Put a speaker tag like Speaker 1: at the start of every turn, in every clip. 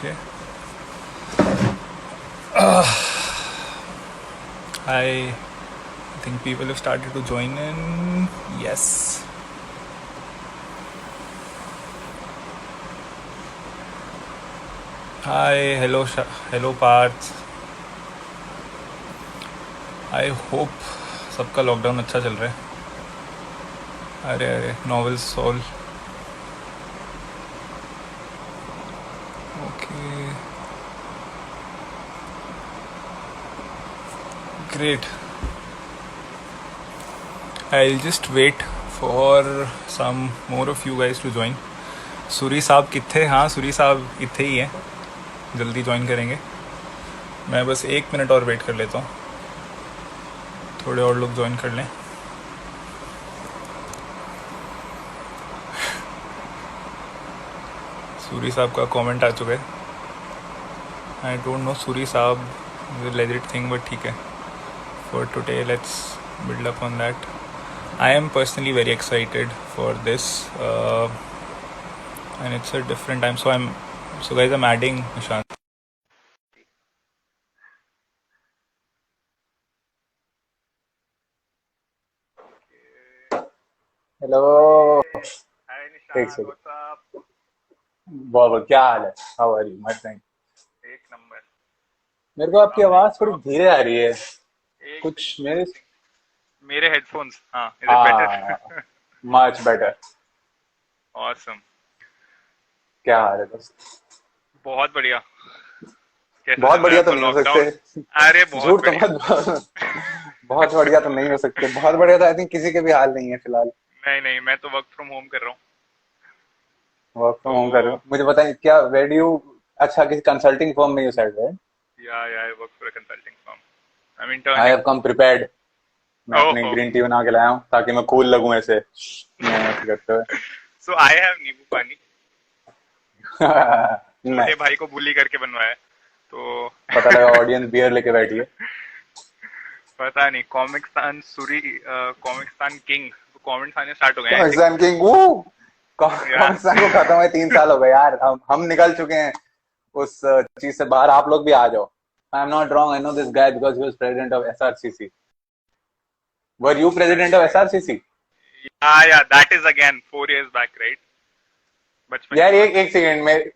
Speaker 1: Okay. I think people have started to join in. Yes. Hi, hello, hello Parth. I hope सबका lockdown अच्छा चल रहा है. अरे अरे novel soul. Okay great. I'll just wait for some more of you guys to join. Suri साहब कितने? हाँ सूरी साहब इतने ही हैं, जल्दी ज्वाइन करेंगे. मैं बस 1 मिनट और वेट कर लेता हूँ, थोड़े और लोग ज्वाइन कर लें. सूरी साहब का कमेंट आ चुका है. आई डोंट नो सूरी साहब लेजिट थिंग बट ठीक है. For today let's build up on that. I am personally very excited for this and it's a different time, so guys I'm adding Nishant.
Speaker 2: Hello.
Speaker 1: Hi
Speaker 2: एक
Speaker 1: Nishant,
Speaker 2: second.
Speaker 1: what's up?
Speaker 2: बहुत क्या हाल है? How are you my friend?
Speaker 1: एक number.
Speaker 2: मेरे को आपकी आवाज थोड़ी धीरे आ रही है.
Speaker 1: एक
Speaker 2: कुछ मेरे.
Speaker 1: मेरे हेडफोन्स. हाँ, इज इट
Speaker 2: हाँ.
Speaker 1: बेटर?
Speaker 2: Much better.
Speaker 1: ऑसम.
Speaker 2: क्या हाल है दोस्त?
Speaker 1: बहुत बढ़िया. कैसा
Speaker 2: बहुत
Speaker 1: चल रहा है
Speaker 2: बढ़िया तो
Speaker 1: आपका
Speaker 2: नहीं हो
Speaker 1: लॉकडाउन?
Speaker 2: सकते.
Speaker 1: अरे बहुत
Speaker 2: झूठ तो
Speaker 1: बढ़िया.
Speaker 2: मत. बहुत बढ़िया तो नहीं हो सकते. बहुत बढ़िया तो आई थिंक किसी के भी हाल नहीं है फिलहाल.
Speaker 1: नहीं नहीं, मैं तो वर्क फ्रॉम होम कर रहा हूँ.
Speaker 2: वर्क फ्रॉम होम कर रहे
Speaker 1: तो
Speaker 2: हो? मुझे बताएं क्या वेर डू यू. अच्छा किसी कंसल्टिंग फर्म में यू सेड राइट?
Speaker 1: या I work for a consulting firm. I am
Speaker 2: I
Speaker 1: interning.
Speaker 2: Have come prepared. मैं अपनी
Speaker 1: ओहो.
Speaker 2: ग्रीन टी बना के लाया हूँ ताकि मैं कूल लगूं ऐसे. ऐसे करते हुए.
Speaker 1: सो आई हैव नींबू पानी. छोटे
Speaker 2: नाइस.
Speaker 1: भाई को बुली करके बनवाया है. तो
Speaker 2: पता लगा ऑडियंस बियर लेके बैठी है.
Speaker 1: पता नहीं. कॉमिक्स्तान सूरी, कॉमिक्स्तान किंग. कमेंट्स आने स्टार्ट हो गए आई थिंक.
Speaker 2: कॉमिक्सान किंग वो.
Speaker 1: या
Speaker 2: कॉमिक्सान को खत्म हुए 3 साल हो गए यार. हम निकल चुके हैं उस चीज से बाहर. आप लोग भी आ जाओ. I am not wrong. I know this guy because he was president of SRCC. Were you president of SRCC?
Speaker 1: Yeah that is again 4 years back right. बचपन की
Speaker 2: यार
Speaker 1: बात.
Speaker 2: एक सेकेंड में.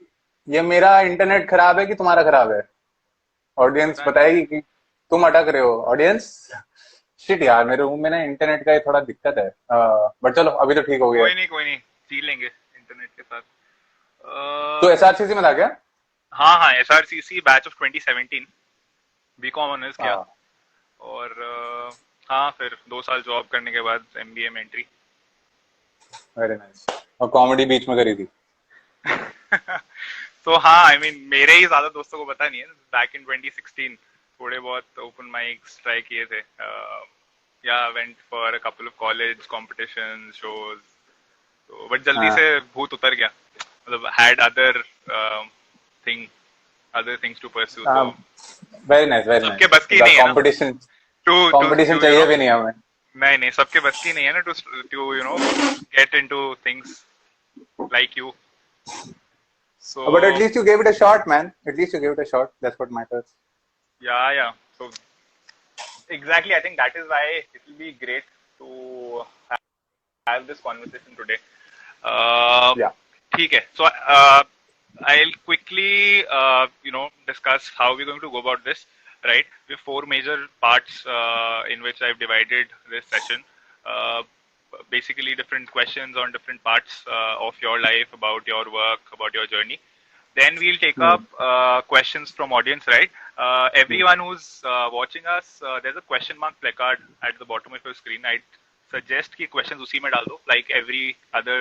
Speaker 2: ये मेरा इंटरनेट खराब है कि तुम्हारा खराब है? ऑडियंस
Speaker 1: पता नहीं.
Speaker 2: बताएगी कि तुम अटक रहे हो ऑडियंस. शिट यार मेरे रूम में ना इंटरनेट का ये थोड़ा दिक्कत है. बट चलो अभी तो ठीक हो गया.
Speaker 1: कोई नहीं जी लेंगे इंटरनेट के साथ.
Speaker 2: तो एसआरसीसी में था क्या?
Speaker 1: हाँ हाँ, SRCC batch of 2017. BCom honours किया.
Speaker 2: हाँ.
Speaker 1: और हाँ, फिर 2 साल जॉब करने के बाद एमबीए में एंट्री.
Speaker 2: Very nice. और कॉमेडी बीच में करी थी?
Speaker 1: तो हाँ, आई मीन मेरे ही ज्यादा दोस्तों को पता नहीं है. बैक इन 2016 थोड़े बहुत ओपन माइक्स ट्राई किए थे. या went for a couple of college competition shows. तो बट जल्दी
Speaker 2: हाँ.
Speaker 1: से भूत उतर गया. मतलब had thing other things to pursue. तो
Speaker 2: वेरी नाइस वेरी
Speaker 1: सबके
Speaker 2: नाइस.
Speaker 1: बस की नहीं है ना.
Speaker 2: Competition.
Speaker 1: To to
Speaker 2: competition
Speaker 1: to you
Speaker 2: चाहिए
Speaker 1: नो.
Speaker 2: भी नहीं हमें.
Speaker 1: नहीं नहीं, सबके बस की नहीं है ना. To you know get into things like you. So
Speaker 2: But at least you gave it a shot, man. At least you gave it a shot. That's what matters.
Speaker 1: या so exactly, I think that is why it will be great to have this conversation today. uh,
Speaker 2: Yeah.
Speaker 1: ठीक है. So I'll quickly discuss how we're going to go about this. Right, we have 4 major parts in which I've divided this session. uh, Basically different questions on different parts of your life, about your work, about your journey. Then we'll take
Speaker 2: Hmm.
Speaker 1: up questions from audience, right?
Speaker 2: Hmm.
Speaker 1: Everyone who's watching us, there's a question mark placard at the bottom of your screen. I'd suggest कि questions उसी में डाल दो, like every other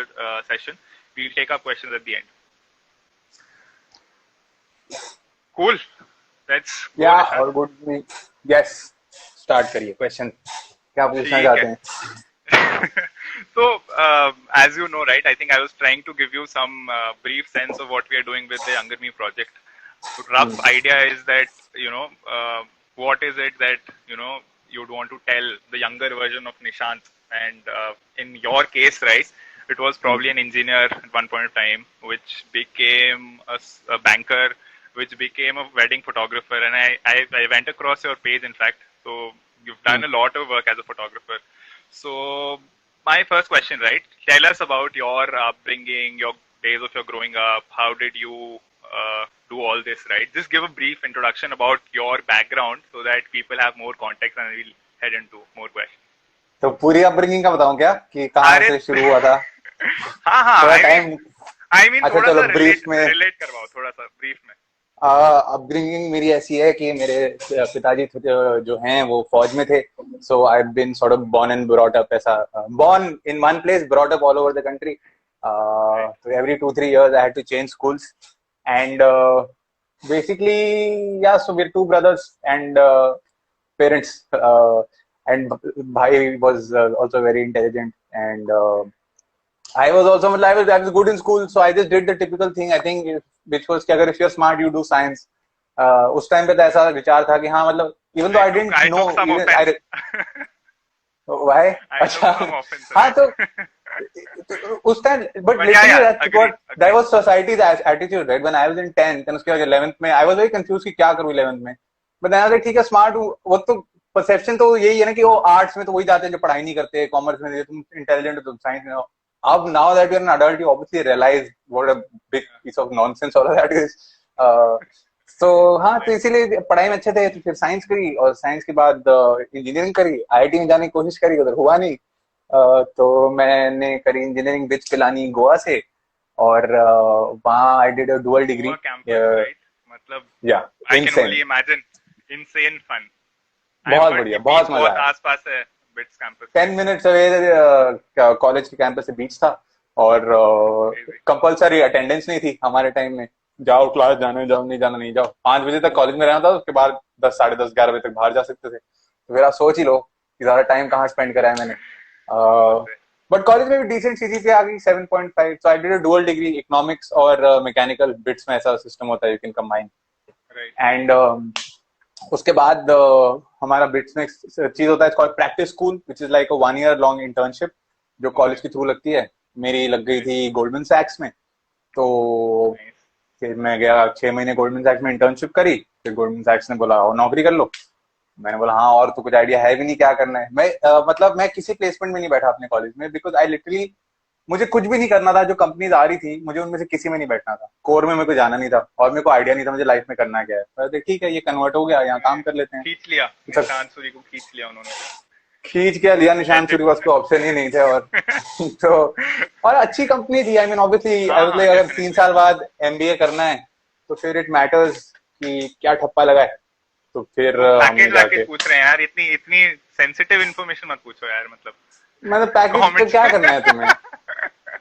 Speaker 1: session. We'll take up questions at the end. Cool. Let's go,
Speaker 2: Yeah.
Speaker 1: Nishant.
Speaker 2: All good. Yes. Start करिए. Question. क्या पूछना
Speaker 1: ठीक है.
Speaker 2: चाहते हैं?
Speaker 1: So, as you know, right, I think I was trying to give you some brief sense of what we are doing with the Younger Me project. So,
Speaker 2: Hmm.
Speaker 1: rough idea is that, what is it that, you'd want to tell the younger version of Nishant. And in your case, right, it was
Speaker 2: Hmm.
Speaker 1: probably an engineer at one point of time, which became a banker, which became a wedding photographer, and I went across your page, in fact. So you've done a lot of work as a photographer. So my first question, right? Tell us about your upbringing, your days of your growing up. How did you do all this, right? Just give a brief introduction about your background so that people have more context and we'll head into more questions.
Speaker 2: तो पूरी upbringing का बताऊं क्या कि कहाँ
Speaker 1: अरे
Speaker 2: से शुरू हुआ था?
Speaker 1: हाँ हाँ
Speaker 2: थोड़ा
Speaker 1: आई
Speaker 2: टाइम
Speaker 1: मीन आई मीन
Speaker 2: अच्छा
Speaker 1: थोड़ा
Speaker 2: चलो
Speaker 1: सा
Speaker 2: ब्रीफ में
Speaker 1: रिलेट करवाओ थोड़ा सा ब्रीफ में.
Speaker 2: अपब्रिंगिंग मेरी ऐसी है कि मेरे पिताजी जो हैं वो फौज में थे. So I been sort of born and brought up ऐसा born in one place brought up all over the country. So every 2-3 years I had to change schools, and basically yeah, so we're two brothers and parents, and bhai was also very intelligent, and I was also I was good in school, so I just did the typical thing I think, which was कि अगर if you're smart you do science. उस time पे तो ऐसा विचार था कि हाँ मतलब even though I didn't
Speaker 1: I
Speaker 2: know
Speaker 1: took some
Speaker 2: even
Speaker 1: offense.
Speaker 2: why
Speaker 1: I
Speaker 2: अच्छा
Speaker 1: took some offense.
Speaker 2: हाँ तो उस time but
Speaker 1: But
Speaker 2: literally
Speaker 1: yeah,
Speaker 2: that's what that was society's attitude, right? When I was in 10th and उसके बाद 11th में I was very confused कि क्या करूँ 11th में. But then I was like ठीक है स्मार्ट हूँ. वो तो परसेप्शन तो यही है ना कि वो आर्ट्स में तो वही जाते हैं जो पढ़ाई नहीं करते, कॉमर्स में तुम इंटेलिजेंट हो तुम साइंस में हो. अब now that you're an adult you obviously realize what a big piece of nonsense all of that is. तो हाँ तो इसीलिए पढ़ाई में अच्छे थे तो फिर साइंस करी और साइंस के बाद इंजीनियरिंग करी. आईआईटी में जाने की कोशिश करी उधर हुआ नहीं. तो मैंने करी इंजीनियरिंग बिच पिलानी गोवा से और वहाँ I did a dual degree.
Speaker 1: मतलब
Speaker 2: yeah
Speaker 1: I can only imagine insane fun.
Speaker 2: बहुत बढ़िया बहुत मजा आया.
Speaker 1: आसपास है BITS campus
Speaker 2: 10 minutes away college के कैंपस से बीच था और कंपलसरी अटेंडेंस नहीं थी हमारे टाइम में. जाओ क्लास जाने जाओ नहीं जाना नहीं जाओ. 5 बजे तक कॉलेज में रहना था उसके बाद 10 साढ़े 10 11 बजे तक बाहर जा सकते थे. तो फिर आप सोच ही लो कि ज्यादा टाइम कहाँ स्पेंड करा है मैंने. बट कॉलेज में भी डिसेंट सीजीपीए आ गई 7.5. So I did a dual degree economics और मैकेनिकल. बिट्स में ऐसा सिस्टम होता है यू कैन कंबाइन. एंड उसके बाद हमारा बिट्स में एक चीज होता है called practice school which is like a 1 year long internship जो कॉलेज के थ्रू लगती है. मेरी लग गई थी गोल्डमैन सैक्स में. तो फिर मैं गया 6 महीने गोल्डमैन सैक्स में इंटर्नशिप करी. फिर गोल्डमैन सैक्स ने बोला और नौकरी कर लो. मैंने बोला हाँ और तो कुछ आइडिया है भी नहीं क्या करना है. मैं मतलब मैं किसी प्लेसमेंट में नहीं बैठा अपने कॉलेज में बिकॉज आई लिटरली मुझे कुछ भी नहीं करना था. जो कंपनीज आ रही थी मुझे उनमें से किसी में नहीं बैठना था. कोर में मेरे को जाना नहीं था और मेरे को आइडिया नहीं था मुझे लाइफ में करना क्या है. ठीक है ये कन्वर्ट हो गया यहाँ काम कर लेते हैं.
Speaker 1: खींच लिया निशांत सूरी को. खींच लिया उन्होंने.
Speaker 2: खींच क्या लिया निशांत सूरीवास को. ऑप्शन ही नहीं थे और तो और अच्छी कंपनी थी. आई मीन ऑब्वियसली अगर 3 साल बाद एमबीए करना है तो फिर इट मैटर्स कि क्या ठप्पा लगा है. तो फिर
Speaker 1: पैकेज पूछ रहे हैं यार. इतनी सेंसिटिव इन्फॉर्मेशन मत पूछो यार.
Speaker 2: मतलब पैकेज तो क्या करना है तुम्हें.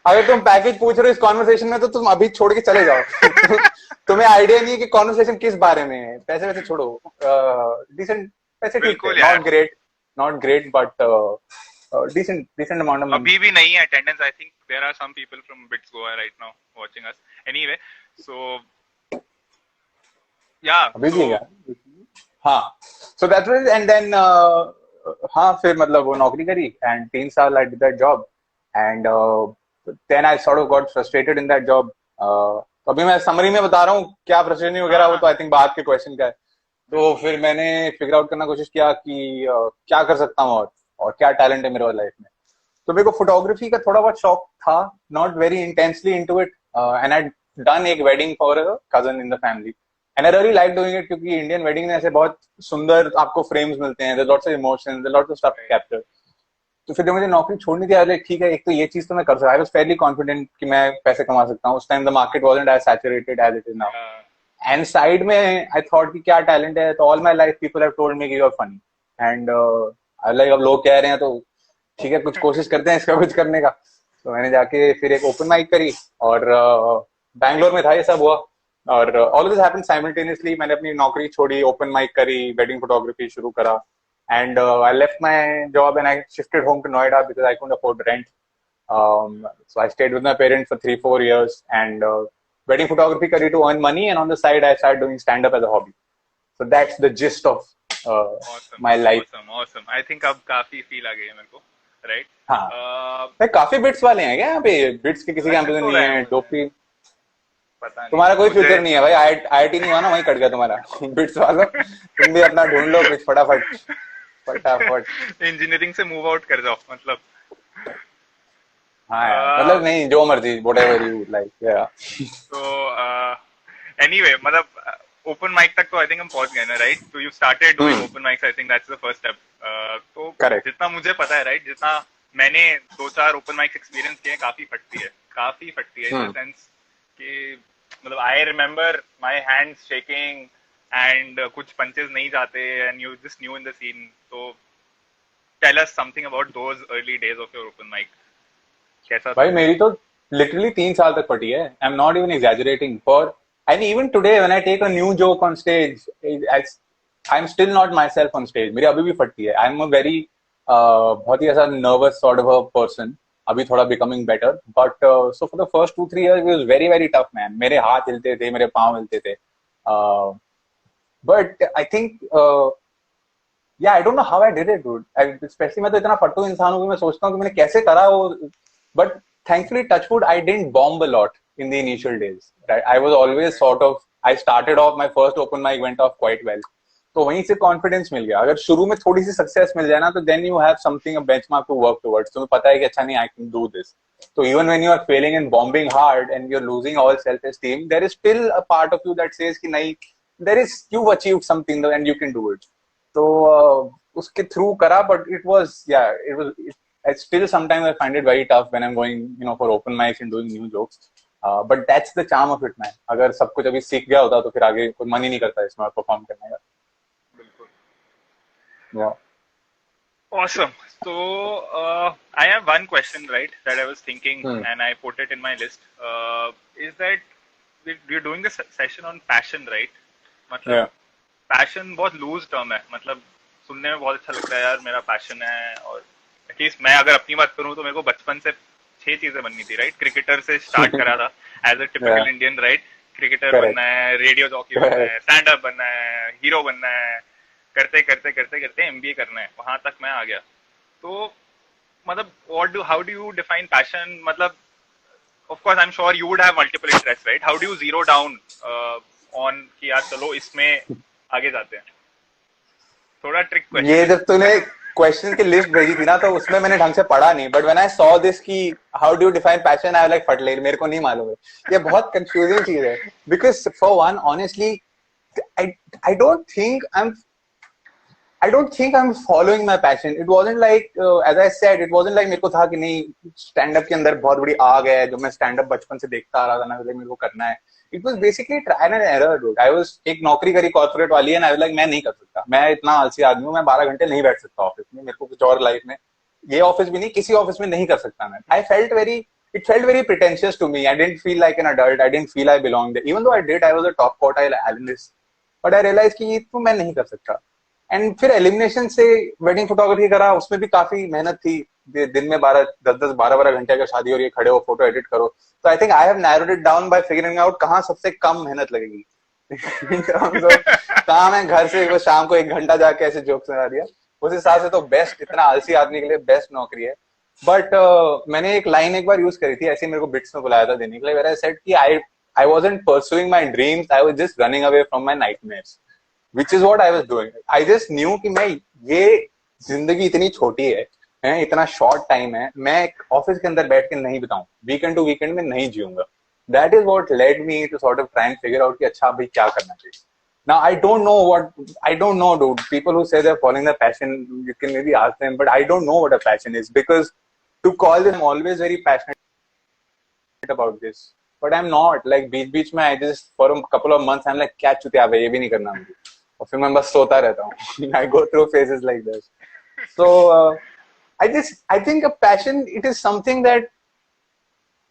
Speaker 2: अगर तुम पैकेज पूछ रहे हो इस कॉन्वर्सेशन में तो तुम अभी छोड़ के चले जाओ. तुम्हें आइडिया नहीं है कि कॉन्वर्सेशन किस बारे में है. पैसे वैसे छोड़ो. डिसेंट पैसे ठीक है. Not great but decent amount of money.
Speaker 1: अभी भी नहीं है attendance. I think there are some people from BITS Goa right now watching us. Anyway so yeah
Speaker 2: अभी भी है. हाँ so that was and then हाँ फिर मतलब वो नौकरी करी एंड 3 साल I did that job and then I sort of got frustrated in that job. तो अभी मैं समरी में बता रहा हूँ क्या फ्रस्ट्रेशन वगैरह वो तो आई थिंक बाद के क्वेश्चन का है. तो फिर मैंने फिगर आउट करना कोशिश किया कि क्या कर सकता हूँ और क्या टैलेंट है मेरे लाइफ में. तो मेरे को फोटोग्राफी का थोड़ा बहुत शौक था. Not very intensely into it and I done एक wedding for a cousin in the family and I really like doing it क्योंकि इंडियन वेडिंग में ऐसे बहुत सुंदर आपको फ्रेम्स मिलते हैं. There lots of emotions, there lots of stuff to capture. तो फिर जब मुझे नौकरी छोड़नी थी आई ठीक है एक तो ये चीज तो मैं कर सकता. आई वाज फेयरली कॉन्फिडेंट कि मैं पैसे कमा सकता हूँ. उस time the market wasn't as saturated as it is now. And side में आई थॉट कि क्या टैलेंट है. तो all my life people have told me कि you are funny and like अब लोग कह रहे हैं तो ठीक है कुछ कोशिश करते हैं इसका कुछ करने का. तो मैंने जाके फिर एक ओपन माइक करी और बैंगलोर में था ये सब हुआ और ऑल दिस हैपेंड साइमल्टेनियसली. मैंने अपनी नौकरी छोड़ी, ओपन माइक करी, वेडिंग फोटोग्राफी शुरू करा and I left my job and I shifted home to Noida because I couldn't afford rent. So I stayed with my parents for 3-4 years and wedding photography kari to earn money and on the side I started doing stand up as a hobby. So that's the gist of
Speaker 1: awesome,
Speaker 2: my life.
Speaker 1: Awesome. I think अब काफी feel आ गई है मेरे को. Right?
Speaker 2: हाँ. काफी bits वाले हैं क्या यहाँ पे. बिट्स के किसी कैंपस में नहीं है. डोपी
Speaker 1: पता नहीं
Speaker 2: तुम्हारा कोई
Speaker 1: मुझे।
Speaker 2: फ्यूचर नहीं है भाई, आईआईटी नहीं हुआ ना, वहीं कट गया तुम्हारा। बिट्स वालों, तुम भी अपना ढूंढ लो कुछ फटाफट, फटाफट।
Speaker 1: इंजीनियरिंग से मूव आउट कर जाओ मतलब।
Speaker 2: हाँ यार, मतलब नहीं, जो मर्जी, वट एवर यू लाइक, या।
Speaker 1: तो एनीवे मतलब ओपन माइक तक तो आई थिंक हम पहुंच गए ना, राइट? तो you started doing
Speaker 2: hmm.
Speaker 1: Open mics, I think that's the first step. तो
Speaker 2: करेक्ट।
Speaker 1: जितना मुझे पता है, राइट, जितना मैंने दो चार ओपन माइक्स एक्सपीरियंस किए हैं, काफी फटती है इन द
Speaker 2: हम्म।
Speaker 1: सेंस कि मतलब I remember my hand shaking and कुछ पंचेस नहीं जाते and you just new in the scene. तो tell us something about those early days of your open mic, कैसा था
Speaker 2: भाई
Speaker 1: वो?
Speaker 2: मेरी तो लिटरली 3 साल तक पटी है, I am not even exaggerating for. And even today when I take a new joke on stage, I am still not myself on stage, मेरी अभी भी फटती है। आई एम अ वेरी बहुत ही ऐसा nervous sort of a person, अभी थोड़ा becoming better, but so for the first 2-3 years it was very very tough man, मेरे हाथ हिलते थे, मेरे पाँव हिलते थे। बट आई थिंक, या आई don't know how I did it dude, specially मैं तो इतना फट्टू इंसान हूँ कि मैं सोचता हूँ कि मैंने कैसे करा वो। But thankfully touch wood I didn't bomb a lot in the initial days, right? I was always sort of, I started off my first open mic went off quite well, तो वहीं से कॉन्फिडेंस मिल गया। अगर शुरू में थोड़ी सी सक्सेस मिल जाए ना, तो then you have something, a benchmark to work towards, तुम्हें पता है कि अच्छा नहीं, आई कैन डू दिस। तो even when you are failing and bombing hard and you are losing all self esteem, there is still a part of you that says कि नहीं, there is, you achieved something and you can do it. तो उसके through करा, but it was, yeah it was, I still sometimes I find it very tough when I'm going, for open mics and doing new jokes. But that's the charm of it, man. अगर सब कुछ अभी सीख गया होता तो फिर आगे कोई मन ही नहीं करता इसमें परफॉर्म करने का।
Speaker 1: बिल्कुल।
Speaker 2: Yeah.
Speaker 1: Awesome. So I have one question, right, that I was thinking,
Speaker 2: Hmm.
Speaker 1: and I put it in my list. Is that we're doing this session on passion, right? मतलब
Speaker 2: Yeah.
Speaker 1: पैशन बहुत loose term है, मतलब सुनने में बहुत अच्छा लगता है यार मेरा पैशन है, और एटलीस्ट मैं अगर अपनी बात करूँ तो मेरे को बचपन से 6 चीजें बननी थी, राइट? क्रिकेटर से स्टार्ट करा था as a typical
Speaker 2: Yeah.
Speaker 1: Indian, right? Cricketer बनना
Speaker 2: Correct.
Speaker 1: है, रेडियो जॉकी बनना
Speaker 2: Correct.
Speaker 1: है, स्टैंड अप बनना है, हीरो बनना है, करते करते करते करते एमबीए करना है, वहां तक मैं आ गया। तो मतलब how do you define passion? मतलब of course I'm sure you would have multiple interests, right? How do you zero down on कि यार चलो इसमें आगे जाते हैं? थोड़ा ट्रिक क्वेश्चन
Speaker 2: ये
Speaker 1: है।
Speaker 2: जब तूने क्वेश्चन की लिस्ट भेजी थी ना, तो उसमें मैंने ढंग से पढ़ा नहीं, but when I saw this की how do you define passion, I like फटले, मेरे को नहीं मालूम है। ये बहुत कंफ्यूजिंग चीज है, because for one honestly, I I don't think I am, I don't think I'm following my passion. It wasn't like, as I said, it wasn't like मेरे को था कि नहीं, स्टैंड अप के अंदर बहुत बड़ी आग है, जो मैं स्टैंड अप बचपन से देखता आ रहा था ना, मेरे को करना है। It was basically trial and error, dude. I was, एक नौकरी करी कॉर्पोरेट वाली है, आई लाइक मैं नहीं कर सकता, मैं इतना आलसी आदमी हूँ, मैं 12 घंटे नहीं बैठ सकता ऑफिस में, मेरे को कुछ और लाइफ में, ये ऑफिस भी नहीं, किसी ऑफिस में नहीं कर सकता मैं। I felt very, it felt very pretentious to me. I didn't feel like an adult. I didn't feel I belonged there. Even though I did, I was a top quartile analyst. But I realized कि ये तो मैं नहीं कर सकता। And फिर elimination से wedding photography करा, उसमें भी काफी मेहनत थी। दिन में 12 10 10 12 12 घंटे अगर शादी हो रही है, खड़े हो, फोटो एडिट करो। तो I think I have narrowed it down by figuring out कहाँ सबसे कम मेहनत लगेगी। इन टर्म्स ऑफ कहाँ मैं घर से वो शाम को 1 घंटा जाके ऐसे जोक सुना दिया, उस हिसाब से तो बेस्ट, इतना आलसी आदमी के लिए बेस्ट नौकरी है। बट मैंने एक लाइन एक बार यूज करी थी, ऐसे मेरे को बिट्स में बुलाया था देने के लिए, वेयर आई सेड कि I wasn't pursuing my dreams, I was just running away from my nightmares, which is what I was doing. I just new कि मैं, ये जिंदगी इतनी छोटी है, इतना शॉर्ट टाइम है, मैं ऑफिस के अंदर बैठ के नहीं बिताऊं, वीकेंड टू वीकेंड में नहीं जीऊंगा। That is what led me to sort of try and figure out कि अच्छा भाई क्या करना चाहिए। Now I don't know, dude. People who say they're following their passion, you can maybe ask them, but I don't know what a passion is, because to call them, I'm always very passionate about this, but I'm not. Like बीच में I just for a couple of months I'm like क्या चुतिया भाई, ये भी नहीं करना मुझे, और फिर मैं बस सोता रहता हूँ। I go through phases like this. So I think a passion, it is something that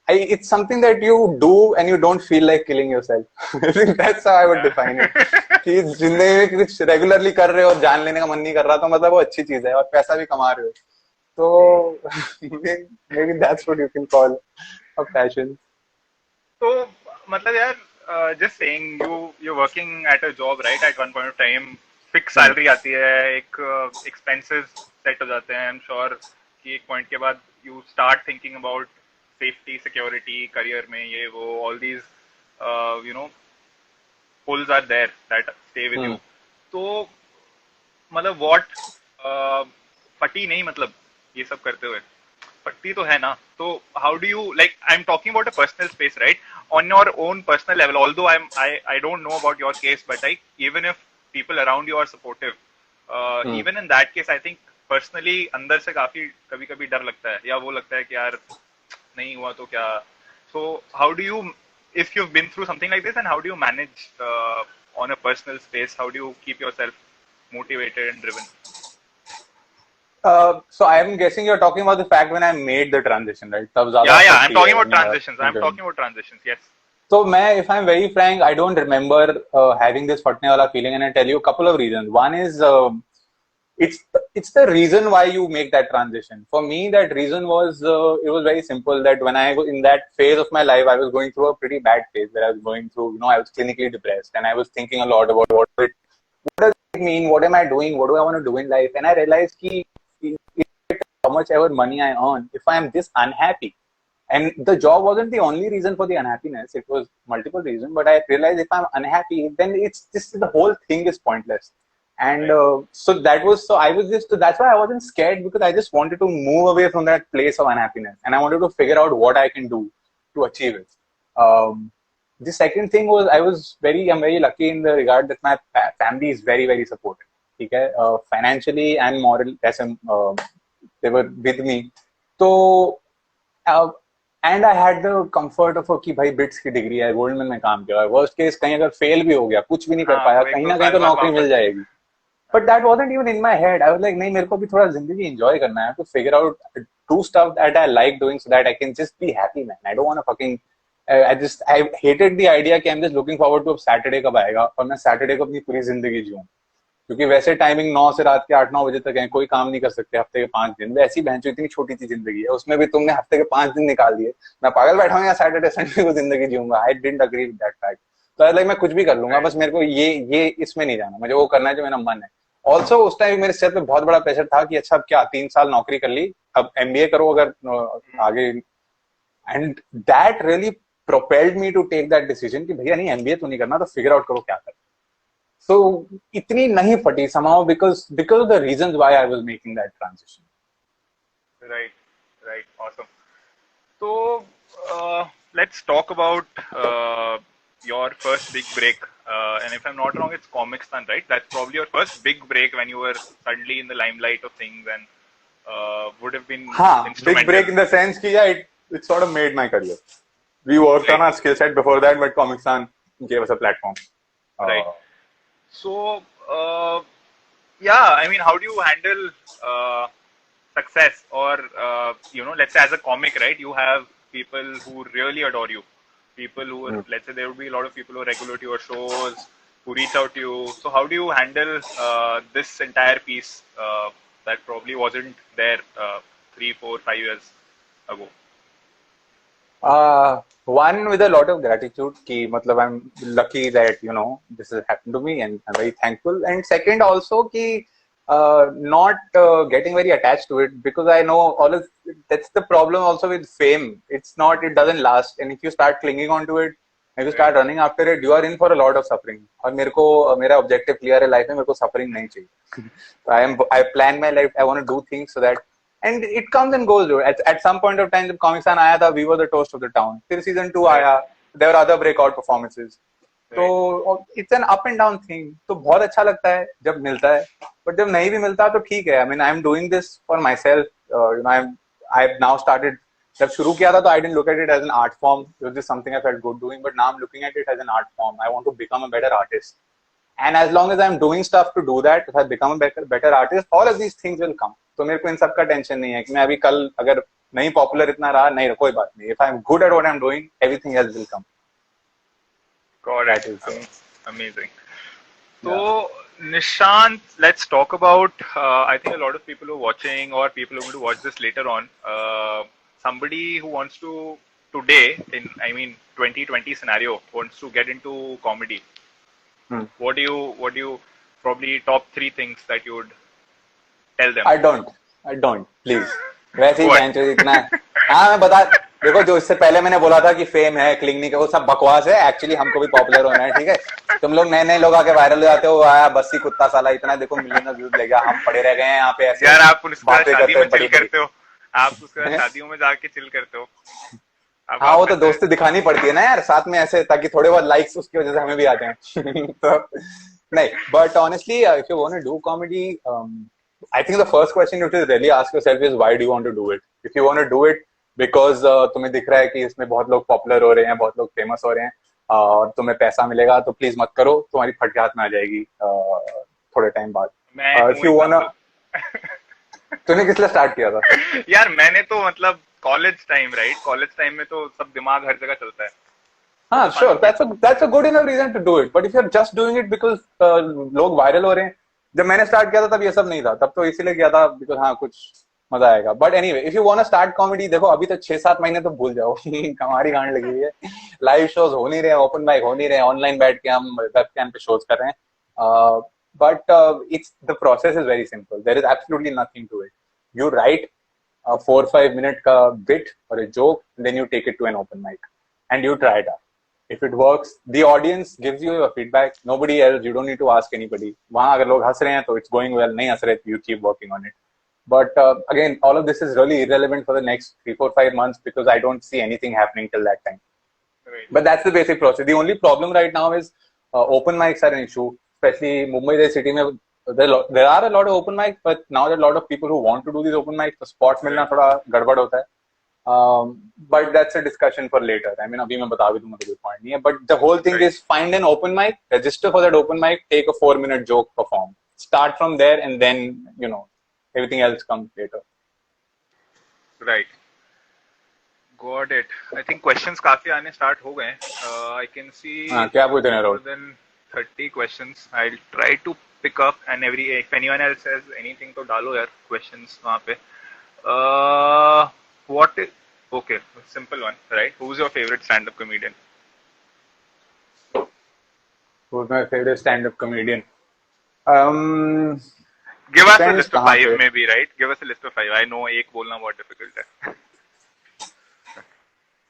Speaker 2: it's something that you do and you don't feel like killing yourself. I think that's how I would define it. कि जिंदगी में कुछ regularly कर रहे हो और जान लेने का मन नहीं कर रहा, तो मतलब वो अच्छी चीज है और पैसा भी कमा रहे हो, तो maybe that's what you can call a passion.
Speaker 1: तो मतलब यार just saying you working at a job, right? At one point of time fix
Speaker 2: Hmm.
Speaker 1: Salary आती है, एक एक्सपेंसेस सेट हो जाते हैं, आई एम श्योर कि एक पॉइंट के बाद you start thinking about safety, security, career में ये वो, all these you know, pulls are there that stay with you. तो मतलब what फटी नहीं मतलब ये सब करते हुए फटी तो है ना. तो how do you, like, I'm talking about a personal space, right? On your own personal level, although I don't know about your case, but like even if people around you are supportive, even in that case I think personally अंदर से काफी कभी कभी डर लगता है या वो लगता है कि यार नहीं हुआ तो क्या. So how do you, if you've been through something like this, and how do you manage on a personal space, how do you keep yourself motivated and driven?
Speaker 2: So I'm guessing you're talking about the fact when I made the transition, right? तब ज़्यादा
Speaker 1: Yeah, I'm
Speaker 2: फटी
Speaker 1: talking
Speaker 2: है
Speaker 1: about
Speaker 2: मेरा
Speaker 1: transitions. I'm
Speaker 2: internet.
Speaker 1: talking about transitions. Yes.
Speaker 2: So मैं, if I'm very frank, I don't remember having this फटने वाला feeling, and I tell you a couple of reasons. One is it's the reason why you make that transition. For me, that reason was it was very simple. That when I was in that phase of my life, I was going through a pretty bad phase where I was going through, I was clinically depressed, and I was thinking a lot about what does it mean, what am I doing, what do I want to do in life, and I realized how much ever money I earn, if I am this unhappy, and the job wasn't the only reason for the unhappiness, it was multiple reasons, but I realized if I'm unhappy, then it's just the whole thing is pointless. And so I was just, so that's why I wasn't scared, because I just wanted to move away from that place of unhappiness, and I wanted to figure out what I can do to achieve it. The second thing was I'm very lucky in the regard that my family is very, very supportive. Okay? Financially and moral, they were with me. So, and I had the comfort of कि भाई bits की degree है, Goldman में काम किया है, worst case कहीं अगर फेल भी हो गया, कुछ भी नहीं कर पाया, कहीं ना कहीं तो नौकरी मिल जाएगी. But that wasn't even in my head. I was like, नहीं, मेरे को भी थोड़ा जिंदगी enjoy करना है, to figure out, do stuff that I like doing so that I can just be happy, man. I don't want to fucking I hated the idea कि I'm just looking forward to अब Saturday कब आएगा और मैं Saturday को अपनी पूरी जिंदगी जीऊँ, क्योंकि वैसे टाइमिंग 9 से रात के 8-9 बजे तक है, कोई काम नहीं कर सकते हफ्ते के 5 दिन. वैसी बहन इतनी छोटी सी जिंदगी है, उसमें भी तुमने हफ्ते के 5 दिन निकाल दिए. मैं पागल बैठा हूँ या सैटरडे संडे को जिंदगी जीऊंगा. I didn't agree with that fact. तो लाइक मैं कुछ भी कर लूंगा, बस मेरे को ये इसमें नहीं जाना, मुझे वो करना है जो मेरा मन है. ऑल्सो उस टाइम मेरे सर पे बहुत बड़ा प्रेशर था कि अच्छा अब क्या 3 साल नौकरी कर ली, अब MBA करो अगर आगे. And that really propelled me to take that decision कि भैया नहीं, MBA तो नहीं करना, तो फिगर आउट करो क्या करना. So इतनी नहीं फटी somehow because of the reasons why I was making that transition.
Speaker 1: Right, awesome. So let's talk about your first big break, and if I'm not wrong, it's Comicstan, right? That's probably your first big break when you were suddenly in the limelight of things, and would have been instrumental.
Speaker 2: Big break in the sense कि yeah, it sort of made my career. We worked on our skill set before that, but Comicstan gave us a platform.
Speaker 1: Right. So, yeah, I mean, how do you handle success, or let's say as a comic, right? You have people who really adore you, people who, let's say, there would be a lot of people who are regular to your shows, who reach out to you. So, how do you handle this entire piece that probably wasn't there 3, 4, 5 years ago?
Speaker 2: One, with a lot of gratitude कि मतलब I'm lucky that this has happened to me, and I'm very thankful. And second also कि not getting very attached to it, because I know that's the problem also with fame. It doesn't last, and if you start clinging on to it, if you start running after it, you are in for a lot of suffering. और मेरा objective clear है life में, मेरे को suffering नहीं चाहिए. I plan my life. I want to do things so that. And it comes and goes, dude. At some point of time, जब Comicstan आया था, we were the toast of the town. फिर season 2 आया, there were other breakout performances. तो it's an up and down thing. तो बहुत अच्छा लगता है जब मिलता है, but जब नहीं भी मिलता तो ठीक है. I mean, I'm doing this for myself. I've now started. जब शुरू किया था तो I didn't look at it as an art form. It was just something I felt good doing. But now I'm looking at it as an art form. I want to become a better artist. And as long as I'm doing stuff to do that, if I become a better artist, all of these things will come. तो मेरे को इन सब का tension नहीं है कि मैं अभी कल अगर नहीं पॉपुलर इतना रहा, नहीं, कोई बात नहीं. If I'm good at what I'm doing, everything else will come.
Speaker 1: God, that is amazing. So, Nishant, let's talk about, I think a lot of people who are watching, or people who are going to watch this later on, somebody who wants to, today, in 2020 scenario, wants to get into comedy. What do you probably top 3 things that you would tell them?
Speaker 2: I don't, please. वैसे ही इतना. हाँ, मैं बता. देखो जो इससे पहले मैंने बोला था कि फेम है, क्लिंग नहीं, वो सब बकवास है। एक्चुअली हमको भी पॉपुलर होना है, ठीक है। तुम लोग नए नए लोग आके वायरल हो जाते हो, आया बस्सी कुत्ता साला इतना देखो मिलियन व्यूज ले गया, हम पड़े रह गए हैं यहाँ पे ऐसे
Speaker 1: यार आप उसके साथ
Speaker 2: बातें
Speaker 1: शादी
Speaker 2: करते
Speaker 1: में
Speaker 2: हैं
Speaker 1: चिल
Speaker 2: बड़ी बड़ी।
Speaker 1: करते हो, आप उसके साथ शादियों में जाके चिल करते हो, अब
Speaker 2: हाँ
Speaker 1: आप
Speaker 2: वो
Speaker 1: में
Speaker 2: तो
Speaker 1: से।
Speaker 2: दोस्ती दिखानी पड़ती है ना यार साथ में ऐसे, ताकि थोड़े बहुत लाइक्स उसकी वजह से हमें भी आते हैं तो नहीं, but honestly if you want to do comedy, I think the first question you should really ask yourself is why do you want to do it. If you want to do it because तुम्हें दिख रहा है कि इसमें बहुत लोग popular हो रहे हैं, बहुत लोग फेमस हो रहे हैं, और तुम्हें पैसा मिलेगा, तो प्लीज मत करो, तुम्हारी फटके हाथ में आ जाएगी थोड़े टाइम बाद।
Speaker 1: मैं
Speaker 2: इफ
Speaker 1: हूँ
Speaker 2: यू वांट,
Speaker 1: एग्जाम्पल।
Speaker 2: तूने किस लिए स्टार्ट किया था?
Speaker 1: यार मैंने तो मतलब college time, right, college time में तो सब दिमाग हर जगह चलता है,
Speaker 2: हाँ
Speaker 1: तो
Speaker 2: श्योर,
Speaker 1: फन किया।
Speaker 2: That's a good enough reason to do it, but if you are just doing it because लोग वायरल हो रहे हैं। जब मैंने स्टार्ट किया था तब ये सब नहीं था, तब तो इसीलिए किया था बिकॉज हाँ कुछ मजा आएगा। But anyway if you want to start comedy, देखो अभी तो 6-7 महीने तो भूल जाओ हमारी गांड लगी हुई है, लाइव शोज हो नहीं रहे, ओपन माइक हो नहीं रहे, ऑनलाइन बैठ के हम वेबकैम पे शोज कर रहे हैं। But it's the process is very simple, there is absolutely nothing to it. You write 4-5 minute का bit or a joke, then you take it to an open mic and you try it out. If it works, the audience gives you your feedback. Nobody else, you don't need to ask anybody. वहाँ अगर लोग हंस रहे हैं तो it's going well, नहीं हंस रहे तो you keep working on it. But again, all of this is really irrelevant for the next 3-4-5 months because I don't see anything happening till that time.
Speaker 1: Right.
Speaker 2: But that's the basic process. The only problem right now is open mics are an issue, especially Mumbai जैसी city में. There are a lot of open mics, but now there are a lot of people who want to do these open mics. तो spots मिलना थोड़ा गड़बड़ होता है. But that's a discussion for later. I mean, अभी मैं बता भी दूंगा तो कोई point नहीं है. But the whole thing
Speaker 1: Right.
Speaker 2: is find an open mic, register for that open mic, take a 4-minute joke, perform. Start from there, and then everything else comes later.
Speaker 1: Right. Got it. I think questions काफी आने start हो गए हैं. I can see
Speaker 2: हाँ क्या पूछ रहे हैं
Speaker 1: more
Speaker 2: road?
Speaker 1: than 30 questions. I'll try to pick up, and if anyone else has anything तो डालो यार questions वहाँ पे. What is, okay, simple one, right? Who's your favorite stand-up comedian?
Speaker 2: Who's my favorite stand-up comedian?
Speaker 1: Give us a
Speaker 2: Depends
Speaker 1: list of
Speaker 2: कहाँ
Speaker 1: 5
Speaker 2: पे.
Speaker 1: maybe, right? Give us a list of 5. I know एक बोलना बहुत difficult है.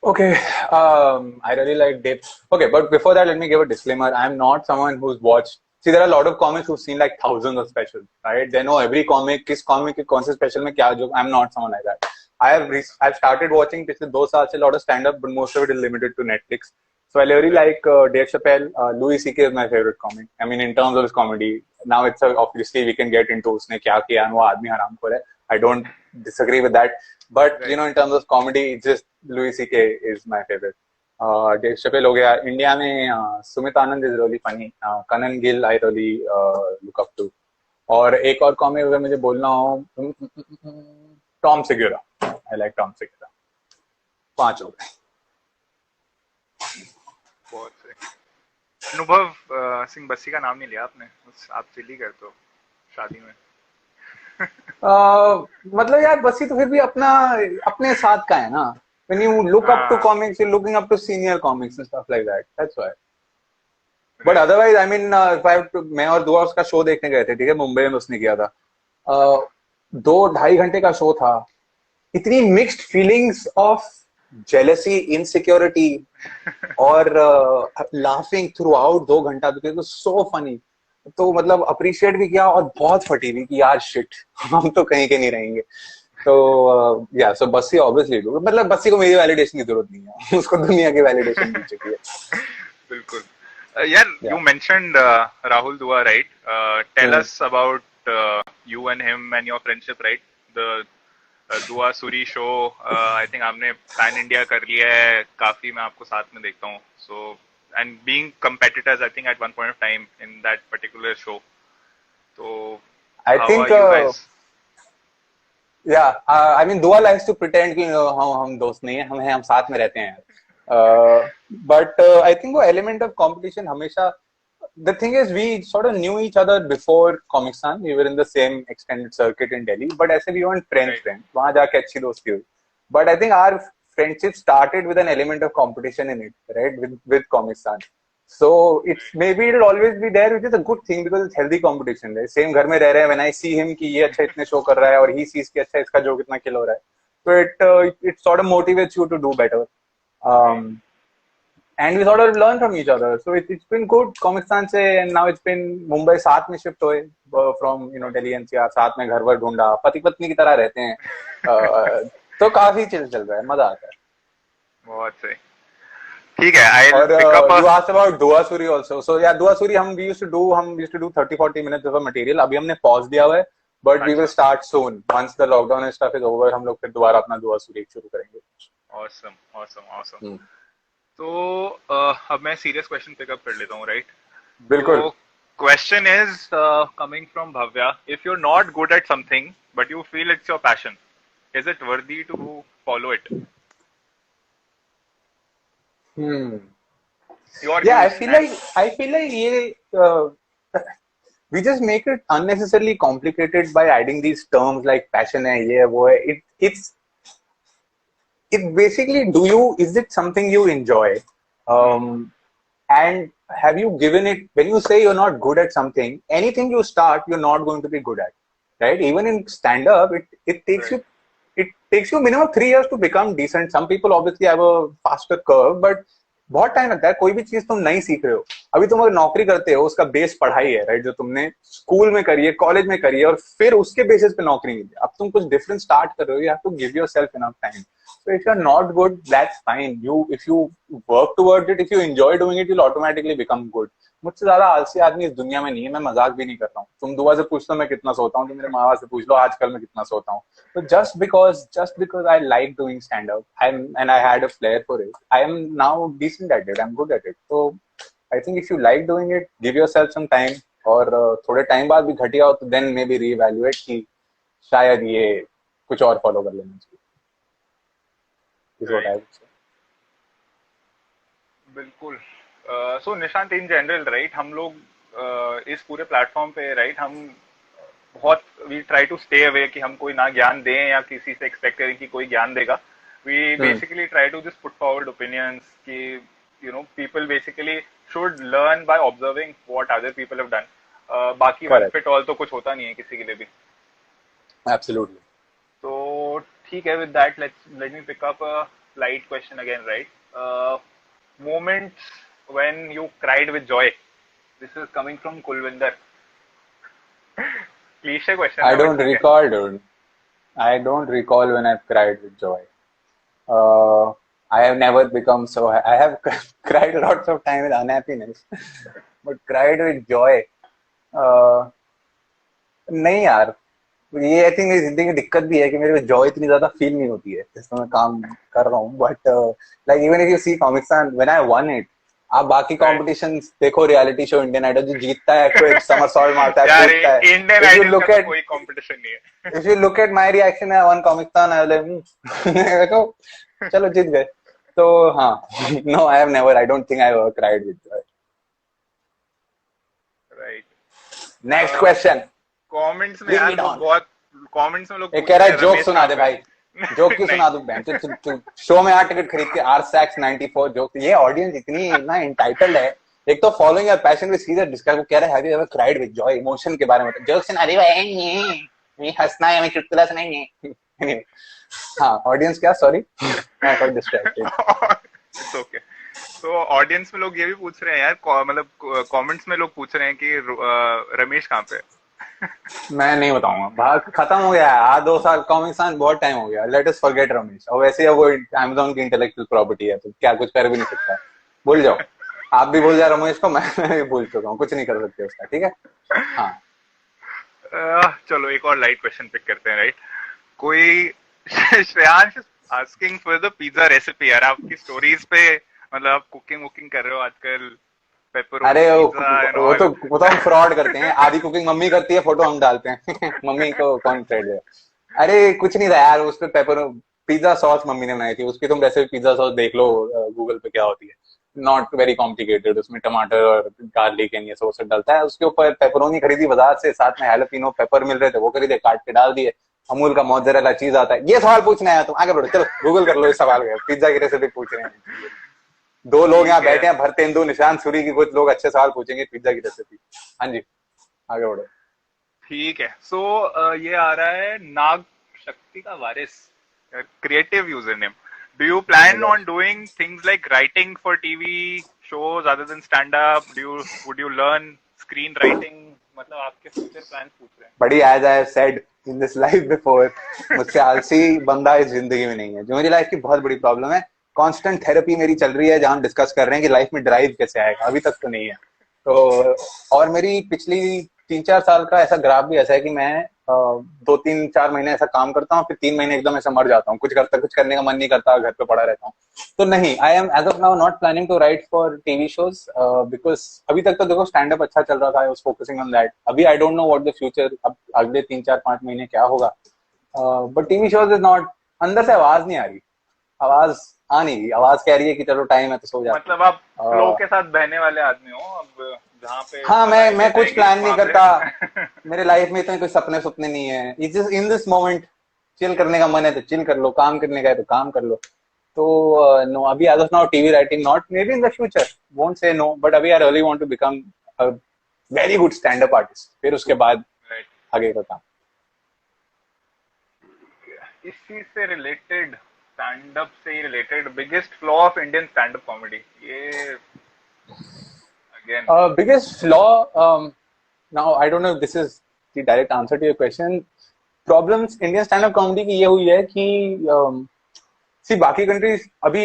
Speaker 2: Okay, I really like Dave. Okay, but before that, let me give a disclaimer. I'm not someone who's watched. See, there are a lot of comics who've seen like thousands of specials, right? They know every comic, किस comic के कौन से special में क्या joke. I'm not someone like that. I've started watching पिछले 2 साल से a lot of stand-up, but most of it is limited to Netflix. So I really like Dave Chappelle. Louis C.K. is my favorite comic. I mean, in terms of his comedy. Now it's obviously we can get into उसने क्या किया, वो आदमी हरामखोर है. I don't disagree with that. But
Speaker 1: Right.
Speaker 2: in terms of comedy, it's just Louis C.K. is my favorite. Dave Chappelle हो गया. India में सुमित आनंद is really funny. Kanan Gill I really look up to. और एक और comic अगर मुझे बोलना हो, Tom सेग्यूरा. I like Tom Segura. 5 हो गए.
Speaker 1: बहुत सही. अनुभव सिंह बस्सी का नाम नहीं लिया आपने, बस आप चिल ही करते हो शादी में.
Speaker 2: मतलब यार बस्सी तो फिर भी अपने साथ का है ना. When you look up to
Speaker 1: हाँ.
Speaker 2: comics, you're looking up to senior comics and stuff like that. That's why. But otherwise, I mean, if I have to, मैं और दुआ उसका शो देखने गए थे, ठीक है, मुंबई में उसने किया था. 2-2.5 घंटे का शो था. इतनी mixed feelings of jealousy, insecurity और लाफिंग थ्रू आउट 2 घंटा, बिकॉज इट सो फनी. तो मतलब अप्रिशिएट भी किया और बहुत फटी भी कि यार शिट हम तो कहीं के नहीं रहेंगे. तो या सो बस्सी ऑब्वियसली, मतलब बस्सी को मेरी वैलिडेशन की जरूरत नहीं है, उसको दुनिया की वैलिडेशन मिल चुकी है.
Speaker 1: बिल्कुल. यार you mentioned Rahul Dua, right? Tell us about you and him and your friendship, right? The Dua Suri show. I think आपने पैन इंडिया कर लिया है काफी, मैं आपको साथ में देखता हूँ. So and being competitors, I think at one point of time in that particular show. So
Speaker 2: I
Speaker 1: how
Speaker 2: think
Speaker 1: are you guys?
Speaker 2: yeah, I mean Dua likes to pretend कि हम दोस्त नहीं है, हम साथ में रहते हैं. But I think वो element of competition हमेशा. The thing is, we sort of knew each other before Comic Con. We were in the same extended circuit in Delhi, but ऐसे we weren't friends. वहाँ जाके अच्छी दोस्ती हुई. But I think our friendship started with an element of competition in it, right? With Comic Con. So it's maybe it'll always be there, which is a good thing because it's healthy competition. Right? Same घर में रह रहे हैं. When I see him कि ये अच्छा इतने show कर रहा है और he sees कि अच्छा इसका joke इतना kill हो रहा है. So it sort of motivates you to do better. And we sort of learn from each other. So it's been good. Comicstan से and now it's been Mumbai साथ में shift हुए from Delhi NCR, साथ में घर वर ढूंढा, पति पत्नी की तरह रहते हैं. तो काफी चिल चल रहा है, मजा आता है.
Speaker 1: बहुत सही. ठीक है. I'll
Speaker 2: और
Speaker 1: pick up
Speaker 2: you asked about Dua Suri also. So yeah, Dua Suri we used to do 30-40 minutes of a material. अभी हमने pause दिया हुआ है, but we will start soon. Once the lockdown and stuff is over, हम लोग फिर दोबारा अपना Dua Suri शुरू करेंगे.
Speaker 1: Awesome. तो अब मैं सीरियस क्वेश्चन पिकअप कर लेता हूँ, राइट?
Speaker 2: बिल्कुल.
Speaker 1: तो question is coming from Bhavya. If you are not good at something but you feel it's your passion, is it worthy to follow it?
Speaker 2: Yeah, I feel like we just make it unnecessarily complicated by adding these terms like passion hai, ye wo hai. It basically, is it something you enjoy? And have you given it, when you say you're not good at something, anything you start, you're not going to be good at, right? Even in stand-up, it takes you minimum 3 years to become decent. Some people obviously have a faster curve, but बहुत time लगता है. कोई भी चीज तुम नहीं सीख रहे हो, अभी तुम अगर नौकरी करते हो, उसका बेस पढ़ाई है, राइट? जो तुमने स्कूल में करी है, कॉलेज में करी है, और फिर उसके बेसिस पे नौकरी मिली. अब तुम कुछ डिफरेंट स्टार्ट कर रहे हो, you have to give yourself enough time. So if you're not good, that's fine. If you work towards it, if you enjoy doing it, you'll automatically become good. मुझसे ज्यादा आलसी आदमी इस दुनिया में नहीं है. मैं मजाक भी नहीं कर रहा हूँ. तुम दुआ से पूछ लो मैं कितना सोता हूँ, तो मेरे माँ बाप से पूछ लो आजकल मैं कितना सोता हूँ. So just because I like doing stand up, and I had a flair for it, I am now decent at it. I'm good at it. So I think if you like doing it, give yourself some time. और थोड़े time बाद भी घटिया हो तो then maybe reevaluate कि शायद ये कुछ और फॉलो कर लेना चाहिए.
Speaker 1: बिल्कुल. So Nishant, in general, right, हम लोग इस पूरे प्लेटफॉर्म पे, राइट, हम बहुत we try to stay away कि हम कोई ना ज्ञान दें या किसी से एक्सपेक्ट करें कि कोई ज्ञान देगा. We basically try to just put forward opinions कि people basically should learn by observing what other people have done. बाकी वन फिट ऑल तो कुछ होता नहीं है किसी के लिए भी.
Speaker 2: एब्सोल्युटली.
Speaker 1: तो ठीक है, with that let me pick up a light question again, right? Moments when you cried with joy. This is coming from Kulvinder. Cliche question.
Speaker 2: I don't recall, dude. I don't recall when I've cried with joy. I have never become so. I have cried lots of time with unhappiness, but cried with joy. नहीं यार, ये I think मेरी जिंदगी की दिक्कत भी है कि मेरे को जॉय इतनी ज्यादा फील नहीं होती है जिसमें मैं काम कर रहा हूँ. But like even if you see Comicstaan, when I won it, आप बाकी कॉम्पिटिशंस देखो, रियलिटी शो इंडियन आइडल, जो जीतता है कोई समरसॉल्ट मारता है, कूदता है.
Speaker 1: इंडियन आइडल का कोई कंपटीशन नहीं है.
Speaker 2: If you look at my reaction, I won Comicstaan, I like देखो चलो जीत गए. तो हाँ, no, I have never, I don't think I have ever cried with joy.
Speaker 1: Right.
Speaker 2: Next question.
Speaker 1: Comments में यार बहुत कमेंट्स में लोग
Speaker 2: कह रहा है जोक सुना दे भाई. जोक क्यों सुना दूं बहन? तू शो में आ टिकट खरीद के R-Sax 94 जोक. ये ऑडियंस इतनी ना इंटाइटल्ड है. एक तो फॉलोइंग योर पैशन विद सीधे डिस्कस को कह रहा है have you ever cried with Joy, emotion के बारे में जोक सुना दे भाई. ये हंसना है, हमें चुटकुला सुनाएंगे. हाँ, ऑडियंस क्या, सॉरी मैं थोड़ा डिस्ट्रैक्टेड.
Speaker 1: It's okay. तो ऑडियंस में लोग ये भी पूछ रहे हैं यार, मतलब कमेंट्स में लोग पूछ रहे हैं कि रमेश कहाँ पे है.
Speaker 2: मैं नहीं बताऊंगा, भाग खत्म हो गया है. 2 साल कॉमिक्सन बहुत टाइम हो गया. Let us forget Ramesh. और वैसे वो अमेज़न की इंटेलेक्चुअल प्रॉपर्टी है, तो क्या कुछ कर भी नहीं सकता. भूल जाओ. आप भी भूल जाओ रमेश को, मैं भी भूल चुका हूँ. कुछ नहीं कर सकते उसका. ठीक है. हाँ,
Speaker 1: चलो एक और लाइट क्वेश्चन पिक करते हैं, राइट? कोई Shreyansh asking for the pizza recipe. यार आपकी स्टोरीज पे, मतलब आप कुकिंग कर रहे हो आजकल.
Speaker 2: अरे वो तो हम फ्रॉड करते हैं. आधी कुकिंग मम्मी करती है, फोटो हम डालते हैं. मम्मी को कौन क्रेडिट है? अरे कुछ नहीं था यार. उस पे पेपर पिज्जा सॉस मम्मी ने बनाई थी. उसकी तुम रेसिपी पिज्जा सॉस देख लो गूगल पे क्या होती है. Not very complicated. उसमें टमाटर और गार्लिक एंड ये सब डलता है. उसके ऊपर पेपरोनी खरीदी बाजार से, साथ में हैलोपिनो पेपर मिल रहे थे, वो खरीदे, काट के डाल दिए. अमूल का मोज़रेला चीज आता है. ये सवाल पूछना है तुम आगे बढ़ो. चलो गूगल कर लो इस सवाल का. पिज्जा की रेसिपी पूछ रहे हैं. 2 लोग यहाँ बैठे हैं, भरतेंदु, निशांत सूरी की. कुछ लोग अच्छे सवाल पूछेंगे पिज्जा की रेसिपी. हाँ जी, आगे बढ़ो.
Speaker 1: ठीक है. सो ये आ रहा है नाग शक्ति का वारिस. creative username. Do you plan on doing things like writing for TV shows other than stand up? Would you learn screenwriting? मतलब आपके future plans पूछ रहे हैं.
Speaker 2: बड़ी as I have said in this life before, मुझसे आलसी बंदा इस जिंदगी में नहीं है. जो मेरी लाइफ की बहुत बड़ी प्रॉब्लम है, कांस्टेंट थेरेपी मेरी चल रही है जहां हम डिस्कस कर रहे हैं कि लाइफ में ड्राइव कैसे आएगा. अभी तक तो नहीं है. तो और मेरी पिछली 3-4 साल का ऐसा ग्राफ भी ऐसा है कि मैं 2-3-4 महीने ऐसा काम करता हूँ, फिर 3 महीने एकदम ऐसा मर जाता हूँ. कुछ करने का मन नहीं करता, घर पे पड़ा रहता हूँ. तो नहीं, I am as of now not planning to write for TV shows because अभी तक तो देखो स्टैंड अप अच्छा चल रहा था. I was focusing on that. अभी I don't know what the future, अब अगले 3-4-5 महीने क्या होगा. But TV shows is not. अंदर से आवाज नहीं आ रही. आवाज आ नहीं रही. आवाज कह रही है कि चलो टाइम है तो सो जा.
Speaker 1: मतलब आप फ्लो के साथ बहने वाले आदमी हो अब जहाँ पे.
Speaker 2: हाँ, मैं कुछ प्लान नहीं करता. मेरे लाइफ में इतने कोई सपने नहीं है. It's just in this moment. Chill करने का मन है तो चिल कर लो, काम करने का है तो काम कर लो. तो नो, अभी as of now TV writing not. Maybe in the future, won't say no, but अभी I really want to become a very good stand up artist. फिर उसके बाद आगे का काम.
Speaker 1: इस चीज से रिलेटेड, स्टैंड अप से ही related, biggest flaw of Indian stand up comedy, ये again
Speaker 2: biggest flaw, now I don't know if this is the direct answer to your question. Problems Indian stand up comedy की ये हुई है कि सी बाकी countries, अभी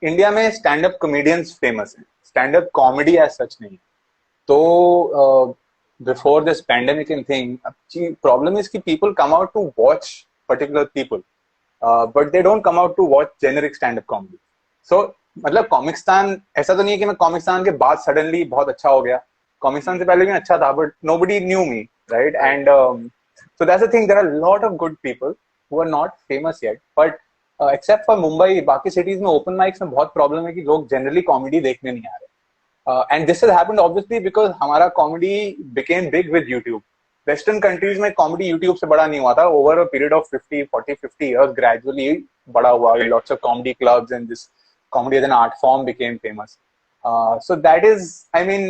Speaker 2: इंडिया में stand up comedians famous हैं, stand up comedy as such नहीं. तो before this pandemic in thing, problem is कि people come out to watch particular people, but they don't come out to watch generic stand up comedy. So मतलब कॉमिक्स्तान, ऐसा तो नहीं है कि मैं कॉमिक्स्तान के बाद सडनली बहुत अच्छा हो गया. कॉमिक्स्तान से पहले भी अच्छा था, but nobody knew me, right? And so that's the thing, there are a lot of good people who are not famous yet, but except for Mumbai, बाकी cities में open mics में बहुत problem है कि लोग generally comedy देखने नहीं आ रहे. And this has happened obviously because हमारा comedy became big with YouTube. Western countries में comedy YouTube से बड़ा नहीं हुआ था. Over a period of 50 years, gradually बड़ा हुआ. Lots of comedy clubs and this comedy as an art form became famous. So that is, I mean,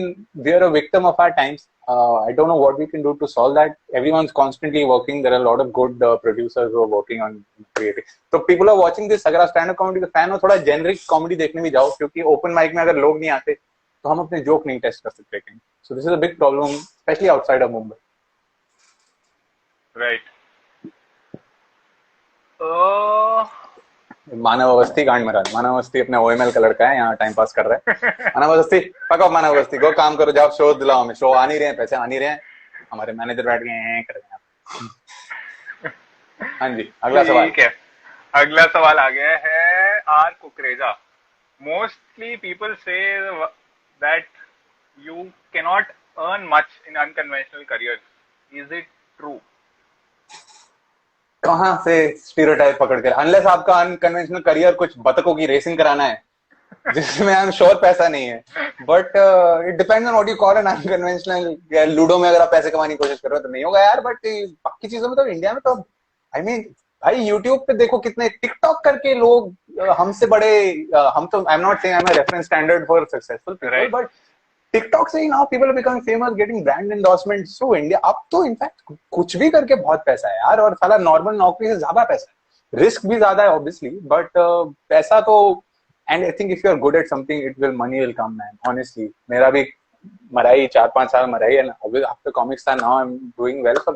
Speaker 2: we are a victim of our times. I don't know what we can do to solve that. Everyone's constantly working. There are a lot of good producers who are working on creating. So people are watching this. अगर आप stand up comedy का fan हो, थोड़ा generic comedy देखने भी जाओ, क्योंकि open mic में अगर लोग नहीं आते तो हम अपने joke नहीं test कर सकते कहीं. So this is a big problem, especially outside of Mumbai.
Speaker 1: right.
Speaker 2: मानव अवस्थी गांड मरा. मानव अवस्थी अपने OML का लड़का है, यहाँ टाइम पास कर रहा है. मानव अवस्थी, पको मानव अवस्थी, गो काम करो, जाओ शो दिलाओ. हमें शो आ नहीं रहे हैं, पैसे आ नहीं रहे हैं, हमारे मैनेजर बैठ गए हैं कर रहे हैं. हाँ जी, अगला सवाल.
Speaker 1: ठीक है, अगला सवाल आ गया है R Kukreja. Mostly people say that you cannot earn much in unconventional career. Is it true?
Speaker 2: कहाँ से स्टीरियोटाइप पकड़ कर? अनलेस आपका अनकन्वेंशनल करियर कुछ बतकों की रेसिंग कराना है, जिसमें आई एम श्योर पैसा नहीं है. But it depends on what you call an unconventional. Ludo में अगर आप पैसे कमाने की कोशिश कर रहे हो तो नहीं होगा यार. बट बाकी चीजों में तो इंडिया में तो आई मीन भाई यूट्यूब पे देखो कितने टिकटॉक करके लोग हमसे बड़े. हम तो I am not saying I am a reference standard for successful people, but TikTok से ही now people are becoming famous, getting brand endorsement. So India अब तो इनफैक्ट कुछ भी करके बहुत पैसा है यार. और साला नॉर्मल नौकरी से ज्यादा पैसा है. रिस्क भी ज्यादा है ऑब्वियसली, बट पैसा तो. And I think if you are good at something, it will, money will come man. Honestly मेरा भी मराई 4-5 साल मराई है ना. आफ्टर कॉमिक्स था, now I am doing well. So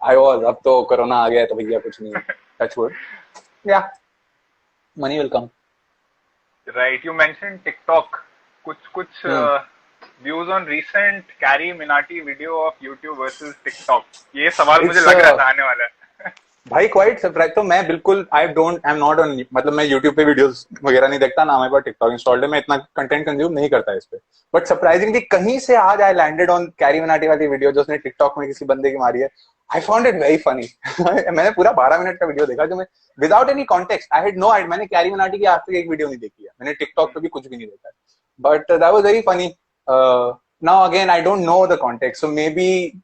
Speaker 2: I was अब तो कोरोना आ गया तो भैया कुछ नहीं. Touch wood. Yeah money will come.
Speaker 1: Right. You mention TikTok. कुछ views on recent Carry Minati video of YouTube versus TikTok. ये सवाल मुझे लग रहा था आने वाला है.
Speaker 2: भाई क्वाइट सरप्राइज. तो मैं बिल्कुल आई एम नॉट ऑन, मतलब मैं यूट्यूब पे वीडियोस वगैरह नहीं देखता ना, मेरे पास टिकटॉक इंस्टॉल्ड है. मैं इतना कंटेंट कंज्यूम नहीं करता इस पे. बट सरप्राइजिंगली कहीं से आज I landed on carry Minati वाली वीडियो जो उसने टिकटॉक में किसी बंदे की मारी है. I found it very funny. मैंने पूरा 12 मिनट का वीडियो देखा जो मैं without any context, I had no idea. मैंने कैरी मिनाटी की आज तक एक वीडियो नहीं देखी है. मैंने टिकटॉक पे भी कुछ भी नहीं देखा है. But that was very funny. Now again, I don't know the context. So maybe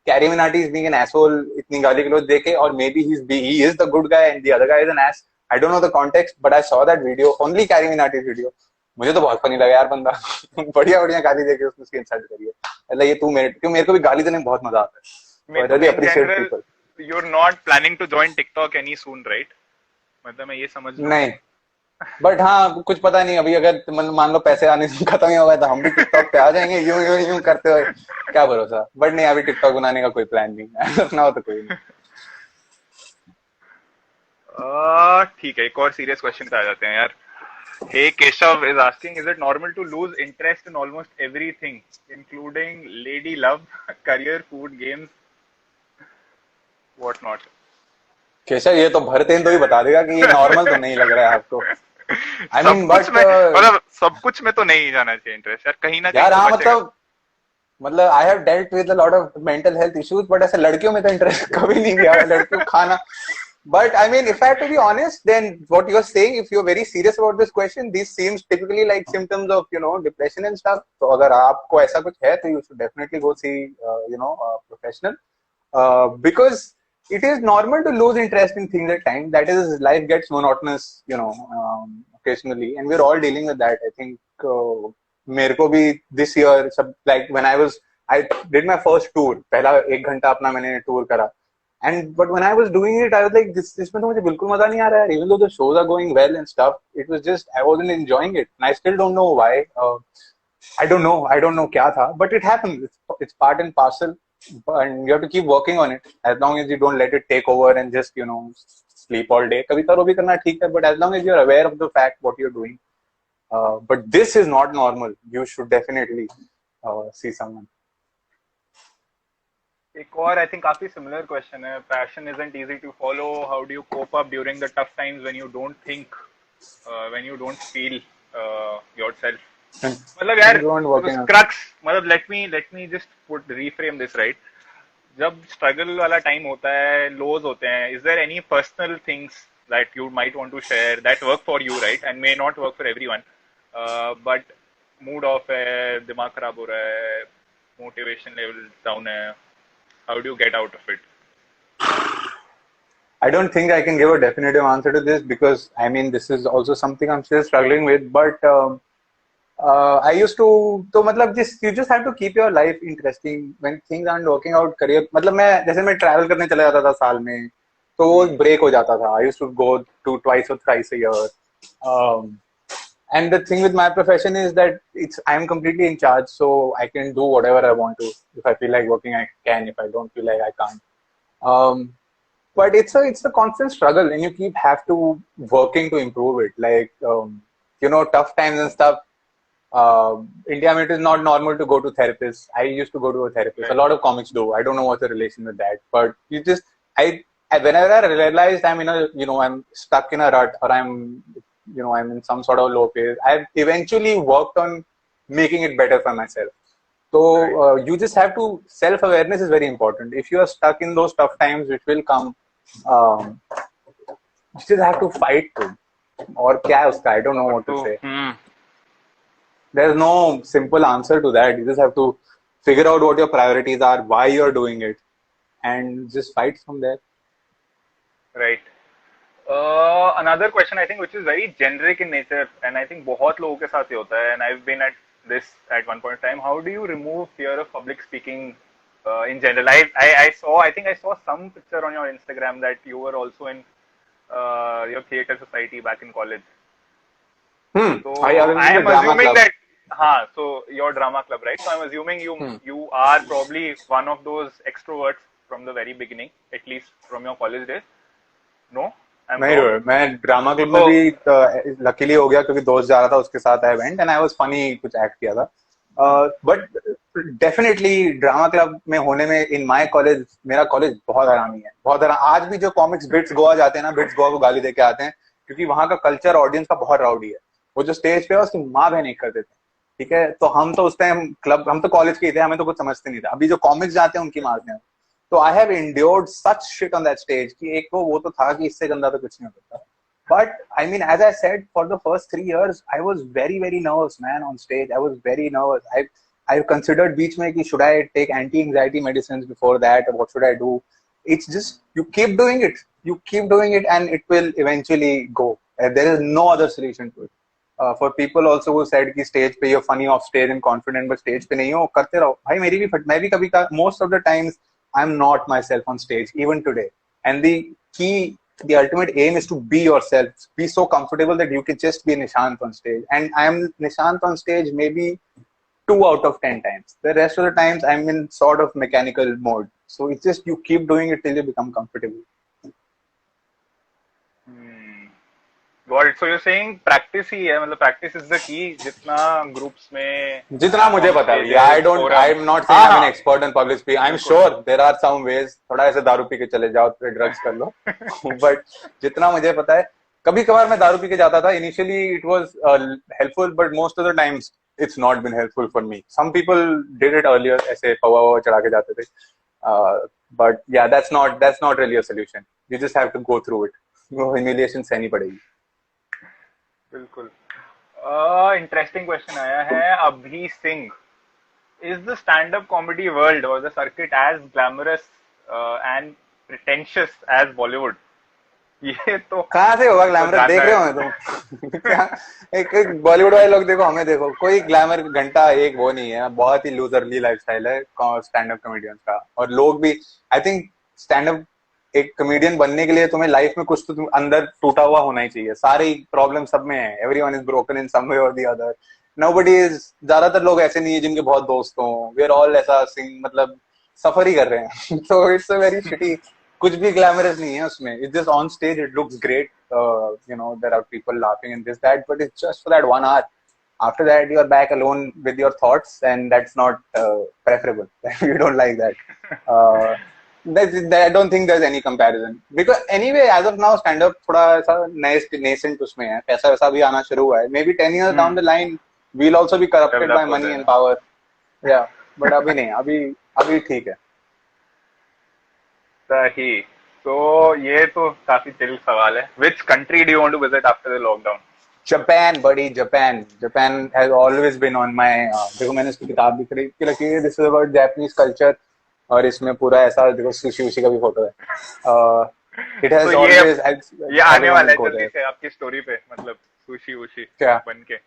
Speaker 2: Carrie Minati is being an asshole, itni गाली गलौज देके, or maybe he is the good guy and the other guy is an ass. I don't know the context, but I saw that video, only Carrie Minati's video. मुझे तो बहुत funny लगा यार. बंदा बढ़िया बढ़िया गाली देके उसने उसकी इंसल्ट करी है. मतलब ये तू मेरे को भी गाली देने में बहुत मजा आता है. I really appreciate people.
Speaker 1: You're not planning to join TikTok any soon, right? मतलब मैं ये समझ लूं?
Speaker 2: नहीं, बट हाँ कुछ पता नहीं, अभी अगर मान लो पैसे आने से खत्म ही हो गए तो हम भी टिकटॉक पे आ जाएंगे यूं यूं यूं करते हुए, क्या भरोसा। बट नहीं, अभी टिकटॉक बनाने का कोई प्लान नहीं है अपना हो तो कोई नहीं।
Speaker 1: ठीक है, एक और सीरियस क्वेश्चन पे आ जाते हैं यार. Hey, Keshav is asking, is it normal to lose interest in almost everything, including lady love, career, food, games, what not?
Speaker 2: Keshav ये तो भरतेन तो ही बता देगा कि ये नॉर्मल तो नहीं लग रहा है आपको। आई
Speaker 1: सब
Speaker 2: मीन
Speaker 1: कुछ
Speaker 2: बट
Speaker 1: में, मतलब सब कुछ में तो नहीं जाना चाहिए इंटरेस्ट यार, कहीं ना कहीं
Speaker 2: यार
Speaker 1: तो
Speaker 2: हाँ
Speaker 1: बचेगा.
Speaker 2: मतलब I have dealt with a lot of mental health issues, but ऐसे लड़कियों में तो इंटरेस्ट कभी नहीं गया है, लड़कियों को खाना। But I mean, if I have to be honest, then what you're saying, if you're very serious about this question, this seems typically like symptoms of, depression and stuff. So अगर आपको ऐसा कुछ है, तो you should definitely go see, a professional. Because it is normal to lose interest in things at times. That is, life gets monotonous, occasionally, and we're all dealing with that. I think मेरे को भी this year, सब like when I did my first tour. पहला 1 घंटा अपना मैंने tour करा. But when I was doing it, I was like, इसमें तो मुझे बिल्कुल मजा नहीं आ रहा है. Even though the shows are going well and stuff, it was just I wasn't enjoying it, and I still don't know why. I don't know क्या था, but it happens. It's part and parcel, and you have to keep working on it. As long as you don't let it take over and just sleep all day. कभी करो भी करना ठीक है, but as long as you're aware of the fact what you're doing. But this is not normal. You should definitely see someone.
Speaker 1: एक और I think काफी similar question है. Passion isn't easy to follow, how do you cope up during the tough times when you don't think, when you don't feel yourself. मतलब यार crux, मतलब let me just put reframe this right. जब struggle वाला time होता है, lows होते हैं, is there any personal things that you might want to share that work for you right, and may not work for everyone, but mood off है, दिमाग खराब हो रहा है, मोटिवेशन लेवल डाउन है, how do you get out of it?
Speaker 2: I don't think I can give a definitive answer to this, because I mean this is also something I'm still struggling with. But I used to, तो मतलब you just have to keep your life interesting when things aren't working out. Career मतलब मैं जैसे मैं travel करने चला जाता था साल में, तो वो break हो जाता था. I used to go to twice or thrice a year. And the thing with my profession is that I'm completely in charge, so I can do whatever I want to. If I feel like working, I can. If I don't feel like, I can't. But it's a constant struggle, and you keep have to working to improve it. Like tough times and stuff. India, it is not normal to go to therapists. I used to go to a therapist. A lot of comics do. I don't know what's the relation with that, but whenever I realized I'm I'm stuck in a rut, or I'm in some sort of low phase, I've eventually worked on making it better for myself. So you just have to, self-awareness is very important. If you are stuck in those tough times, which will come, you just have to fight through. Or kya hai uska? I don't know what to say. There's no simple answer to that. You just have to figure out what your priorities are, why you're doing it, and just fight from there.
Speaker 1: Right. Another question I think which is very generic in nature, and I think बहुत लोगों के साथ ही होता है, and I've been at this at one point in time. How do you remove fear of public speaking in general? I saw some picture on your Instagram that you were also in your theatre society back in college. So I am assuming that so your drama club, right? So I'm assuming you are probably one of those extroverts from the very beginning, at least from your college days. No?
Speaker 2: नहीं, मैं drama club में भी luckily हो गया, क्योंकि दोस्त जा रहा था, उसके साथ I went and I was funny, कुछ एक्ट किया था. बट डेफिनेटली ड्रामा क्लब में होने में, इन माय कॉलेज, मेरा कॉलेज बहुत हरामी है, बहुत आज भी जो कॉमिक्स बिट्स गोवा जाते हैं ना, बिट्स गोवा को गाली देके आते हैं, क्योंकि वहां का कल्चर ऑडियंस का बहुत राउडी है. वो जो स्टेज पे है उसकी माँ बहन एक कर देते हैं. ठीक है, तो हम तो उस टाइम क्लब, हम तो कॉलेज के थे, हमें तो कुछ समझते नहीं था. अभी जो कॉमिक्स जाते हैं उनकी मारते हैं. So I have endured such shit on that stage कि एक वो तो था कि इससे गंदा तो कुछ नहीं हो सकता. But I mean, as I said, for the first 3 years, I was very, very nervous, man, on stage. I was very nervous. I considered बीच में कि should I take anti-anxiety medicines before that, or what should I do? It's just, you keep doing it. You keep doing it, and it will eventually go. There is no other solution to it. For people also who said कि stage पे you're funny off stage and confident, but stage पे नहीं हो, करते रहो. भाई मैं भी कभी most of the times I'm not myself on stage, even today. And the key the ultimate aim is to be yourself, be so comfortable that you can just be Nishant on stage. And I'm Nishant on stage maybe 2 out of 10 times. The rest of the times I'm in sort of mechanical mode. So it's just you keep doing it till you become comfortable.
Speaker 1: Got it. So you're saying practice ही है, मतलब practice is the key. जितना groups में
Speaker 2: जितना मुझे पता है, I'm not saying I'm an expert in public speaking. I'm sure there are some ways. थोड़ा ऐसे दारू पी के चले जाओ, फिर ड्रग्स कर लो. But जितना मुझे पता है, कभी कभार मैं दारू पी के जाता था. Initially it was helpful, but most of the times it's not been helpful for me. Some people did it earlier, ऐसे पवा ववा चढ़ा के जाते थे. But yeah, that's not really a solution. You just have to go through it. Humiliation Sahni पड़ेगी.
Speaker 1: बिल्कुल. Interesting question आया है. अभी Singh, is the stand-up comedy world or the circuit as glamorous and pretentious as Bollywood? ये तो
Speaker 2: कहाँ से होगा ग्लैमरस? देख रहे हो तुम? क्या एक बॉलीवुड वाले लोग देखो, हमें देखो, कोई ग्लैमर घंटा एक वो नहीं है. बहुत ही लूजरली लाइफस्टाइल है स्टैंड अप कॉमेडियंस का. और लोग भी, आई थिंक स्टैंड अप एक कॉमेडियन बनने के लिए तुम्हें लाइफ में कुछ तो तुम अंदर टूटा हुआ होना ही चाहिए. सारी प्रॉब्लम सब में है. एवरीवन इज ब्रोकन इन सम वे और द अदर. नोबडी इज, ज्यादातर लोग ऐसे नहीं है जिनके बहुत दोस्त हों. वी आर ऑल ऐसा मतलब सफर ही कर रहे हैं. So it's a very shitty. कुछ भी ग्लैमरस नहीं है उसमें. It's just on stage it looks great, you know, there are people laughing and this that, but it's just for that 1 hour. After that you are back alone with your thoughts, and that's not preferable. You don't like that. I don't think there's any comparison, because anyway as of now stand up थोड़ा ऐसा nascent उसमें है. पैसा वैसा भी आना शुरू हुआ है. Maybe 10 years down the line we'll also be corrupted by money and power. Yeah, but अभी नहीं, अभी ठीक है.
Speaker 1: सही. तो ये तो काफी दिल सवाल है. Which country do you want to visit after the lockdown?
Speaker 2: Japan, buddy. Japan has always been on my देखो, मैंने इसकी किताब भी खरीद के रखी है. This is about Japanese culture. और इसमें पूरा ऐसा देखो, सुशी का भी फोटो है. It has
Speaker 1: तो
Speaker 2: always.
Speaker 1: ये आने वाला है जल्दी से आपकी स्टोरी पे, मतलब सुशी वुशी
Speaker 2: क्या
Speaker 1: बन के.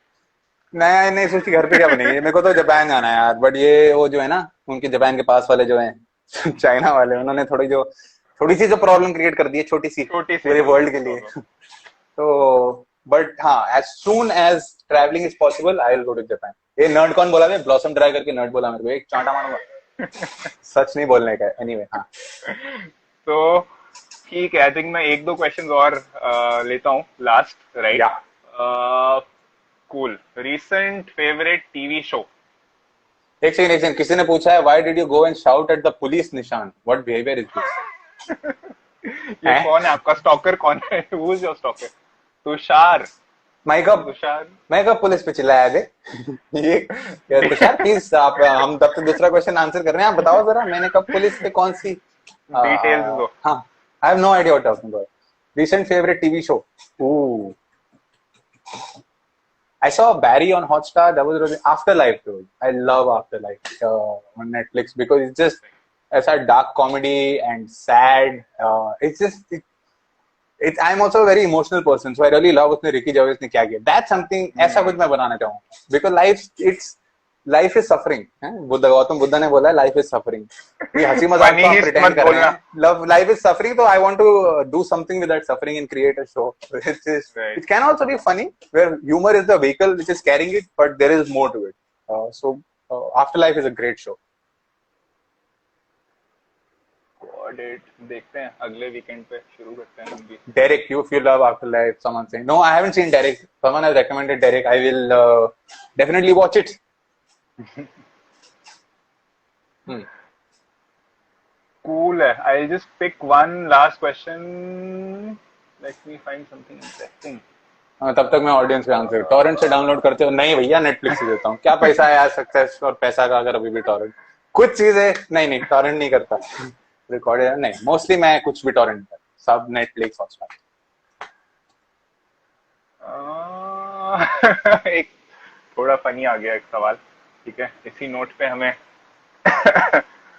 Speaker 2: नहीं सुशी घर पे क्या बनेगी. मेरे को तो जापान जाना है यार. बट ये वो जो है ना, उनके जापान के पास वाले जो हैं चाइना वाले, उन्होंने थोड़ी सी जो प्रॉब्लम क्रिएट कर दी है, छोटी सी पूरे वर्ल्ड के लिए. तो बट हाँ, as soon as traveling is possible, I will go to Japan. ये नर्ड कौन बोला? ब्लॉसम ट्राई करके नर्ड बोला मेरे को. एक चांटा मारूंगा. सच नहीं बोलने का. एनीवे हाँ.
Speaker 1: तो ठीक है. आई थिंक मैं 1-2 क्वेश्चंस और लेता हूँ last. Right. Cool. Recent favourite TV show?
Speaker 2: एक सेकंड. किसी ने पूछा है, why did you go and shout at the police, Nishan? What behavior is this?
Speaker 1: ये कौन है आपका स्टॉकर? कौन है? Who is your stalker? Tushar.
Speaker 2: मैं कब पुलिस पे चिल्लाया बे? ये तुषार प्लीज, आप हम तब तक दूसरा क्वेश्चन आंसर कर रहे हैं. आप बताओ जरा, मैंने कब पुलिस पे कौन सी
Speaker 1: डिटेल्स दो.
Speaker 2: हाँ, I have no idea what talking about. Recent favourite TV show? Ooh, I saw Barry on Hotstar. That was really Afterlife, dude. I love Afterlife on Netflix because it's just ऐसा dark comedy and sad. It's just I'm also a very emotional person, so I really love उसने Ricky Gervais ने क्या किया. That's something ऐसा कुछ मैं बनाना चाहूँ. Because life is suffering. Gautam Buddha ने बोला life is suffering. ये हंसी मजाक को हम pretend कर रहे हैं. Life is suffering, so I want to do something with that suffering and create a show. It can also be funny, where humor is the vehicle which is carrying it, but there is more to it. So Afterlife is a great show.
Speaker 1: देखते हैं अगले weekend पे शुरू करते हैं हम भी.
Speaker 2: Derek, if you love Afterlife, someone saying no, I haven't seen Derek. Someone has recommended Derek. I will definitely watch it.
Speaker 1: Cool. I'll just pick one last question. Let me find something interesting.
Speaker 2: तब तक मैं audience पे answer. Torrent से download करते हो? नहीं भैया, Netflix से देता हूँ. क्या पैसा है यार सक्सेस और पैसा का अगर अभी भी टॉरेंट. कुछ चीजें नहीं टॉरेंट नहीं करता. रिकॉर्डेड नहीं, मोस्टली मैं कुछ भी टॉरेंट कर, सब नेटफ्लिक्स हॉटस्टार.
Speaker 1: एक थोड़ा फनी आ गया एक सवाल. ठीक है, इसी नोट पे हमें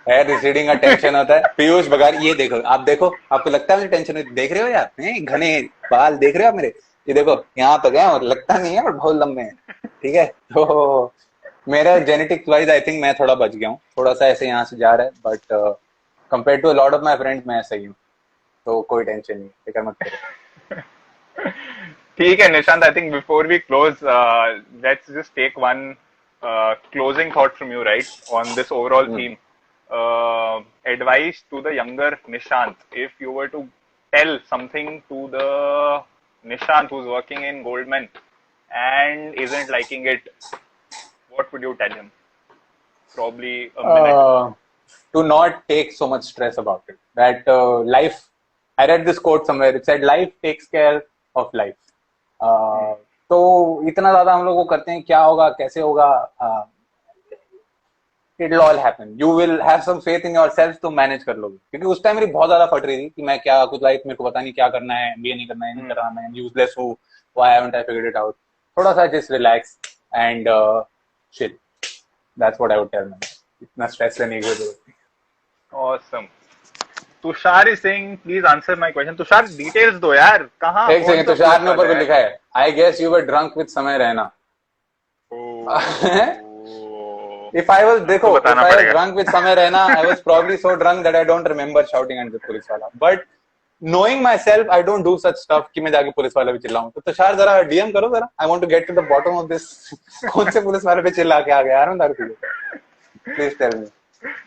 Speaker 2: है रिसीडिंग का टेंशन होता है. पीयूष बघार, ये देखो, आप देखो, आपको लगता है मुझे टेंशन है? देख रहे हो यार, घने बाल देख रहे हो मेरे? ये देखो, यहाँ तक है और लगता नहीं है, और बहुत लंबे हैं. ठीक है, तो मेरा जेनेटिक्स वाइज आई थिंक मैं थोड़ा बच गया हूँ. थोड़ा सा ऐसे यहाँ से जा रहा है, but compare to a lot of my friends मैं सही हूँ. तो कोई टेंशन नहीं, फिक्र मत करो।
Speaker 3: ठीक है Nishant, I think before we close, let's just take one closing thought from you, right, on this overall theme. Advice to the younger Nishant, if you were to tell something to the Nishant who's working in Goldman and isn't liking it, what would you tell him? Probably a minute.
Speaker 2: To not take so much stress about it. That life, I read this quote somewhere. It said, "Life takes care of life." तो इतना ज्यादा हम लोग वो करते हैं, क्या होगा, कैसे होगा, it will all happen. You will have some faith in yourself, तो मैनेज कर लोगे. क्योंकि उस टाइम मेरी बहुत ज्यादा फट रही थी कि मैं क्या, कुछ लाइफ मेरे को पता नहीं क्या करना है, एमबीए नहीं करना है, नहीं करना, मैं यूजलेस हूँ, why haven't I figured it out. थोड़ा सा just relax and chill. That's what I would tell man. इतना स्ट्रेस लेने की जरूरत नहीं.
Speaker 3: Awesome. Tushar is saying, please answer my question. Tushar details दो यार, कहाँ?
Speaker 2: एक सेकंड, तुषार ने ऊपर कुछ लिखा है. I guess you were drunk with Samay Raina. If I was, देखो, if I was drunk with Samay Raina, I was probably so drunk that I don't remember shouting at the police वाला. But knowing myself, I don't do such stuff कि मैं जाके police वाले पे चिल्लाऊं. तो तुषार जरा DM करो जरा. I want to get to the bottom of this. कौन से पुलिस वाले पे चिल्ला के आ गया यार दारू पी के? Please tell me.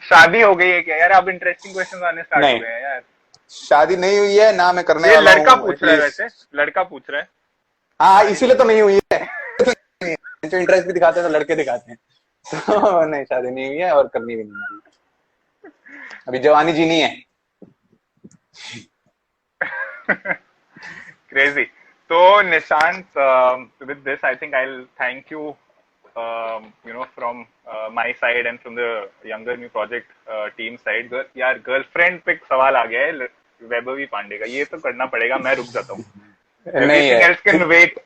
Speaker 3: शादी हो गई है क्या यार? अब इंटरेस्टिंग क्वेश्चंस आने स्टार्ट हो गए हैं यार.
Speaker 2: शादी नहीं हुई है ना, मैं करने वाला हूं.
Speaker 3: लड़का पूछ रहा है वैसे, लड़का पूछ रहा है.
Speaker 2: हाँ, इसीलिए तो नहीं हुई है. जो इंटरेस्ट भी दिखाते हैं तो लड़के दिखाते हैं. तो नहीं, शादी नहीं हुई है और करनी भी नहीं है. अभी जवानी जीनी है.
Speaker 3: Crazy. So Nishant, with this, I think I'll thank you, from my side and from the Younger New Project team side. यार गर्लफ्रेंड पे सवाल आ गया है वैभवी पांडे का, ये तो करना पड़ेगा. मैं रुक जाता हूँ.
Speaker 2: नहीं है,
Speaker 3: else can wait.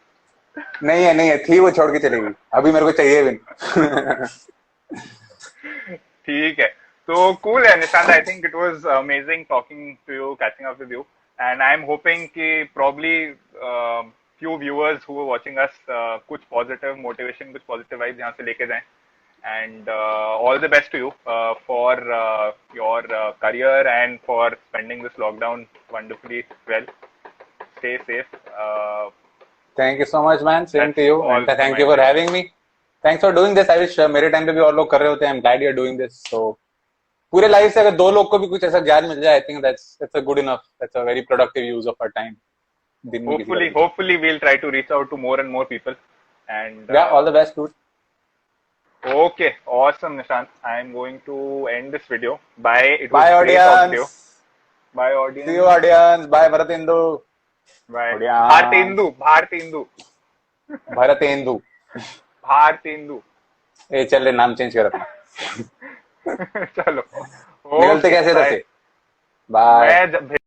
Speaker 2: नहीं है, थी वो छोड़ के चली गई. अभी मेरे को चाहिए भी नहीं.
Speaker 3: ठीक है, तो cool है Nishant. I think it was amazing talking to you, catching up with you, and I'm hoping कि probably few viewers who are watching us कुछ positive motivation, कुछ positive vibes यहाँ से लेके जाएं. And all the best to you for your career and for spending this lockdown wonderfully well. Stay safe.
Speaker 2: Thank you so much, man. Same to you. And thank you for having me. Thanks for doing this. I wish मेरे time पे भी और लोग कर रहे होते हैं. I'm glad you're doing this. So पूरे लाइफ से अगर 2 लोग को भी कुछ ऐसा ज्ञान मिल जाए, I think that's a good enough. That's a very productive use of our time.
Speaker 3: Hopefully we'll try to reach out to more and more people. And
Speaker 2: yeah, all the best, dude.
Speaker 3: Okay, awesome, Nishant. I'm going to end this video. Bye. It was
Speaker 2: Bye,
Speaker 3: great talking to you.
Speaker 2: audience.
Speaker 3: Bye, audience.
Speaker 2: See you, audience. Bye, Bharatendu.
Speaker 3: Bye.
Speaker 2: Audience.
Speaker 3: Bharatendu.
Speaker 2: Bharatendu. ए चल रे, नाम change कर अपना.
Speaker 3: चलो.
Speaker 2: निकलते कैसे थे? Bye.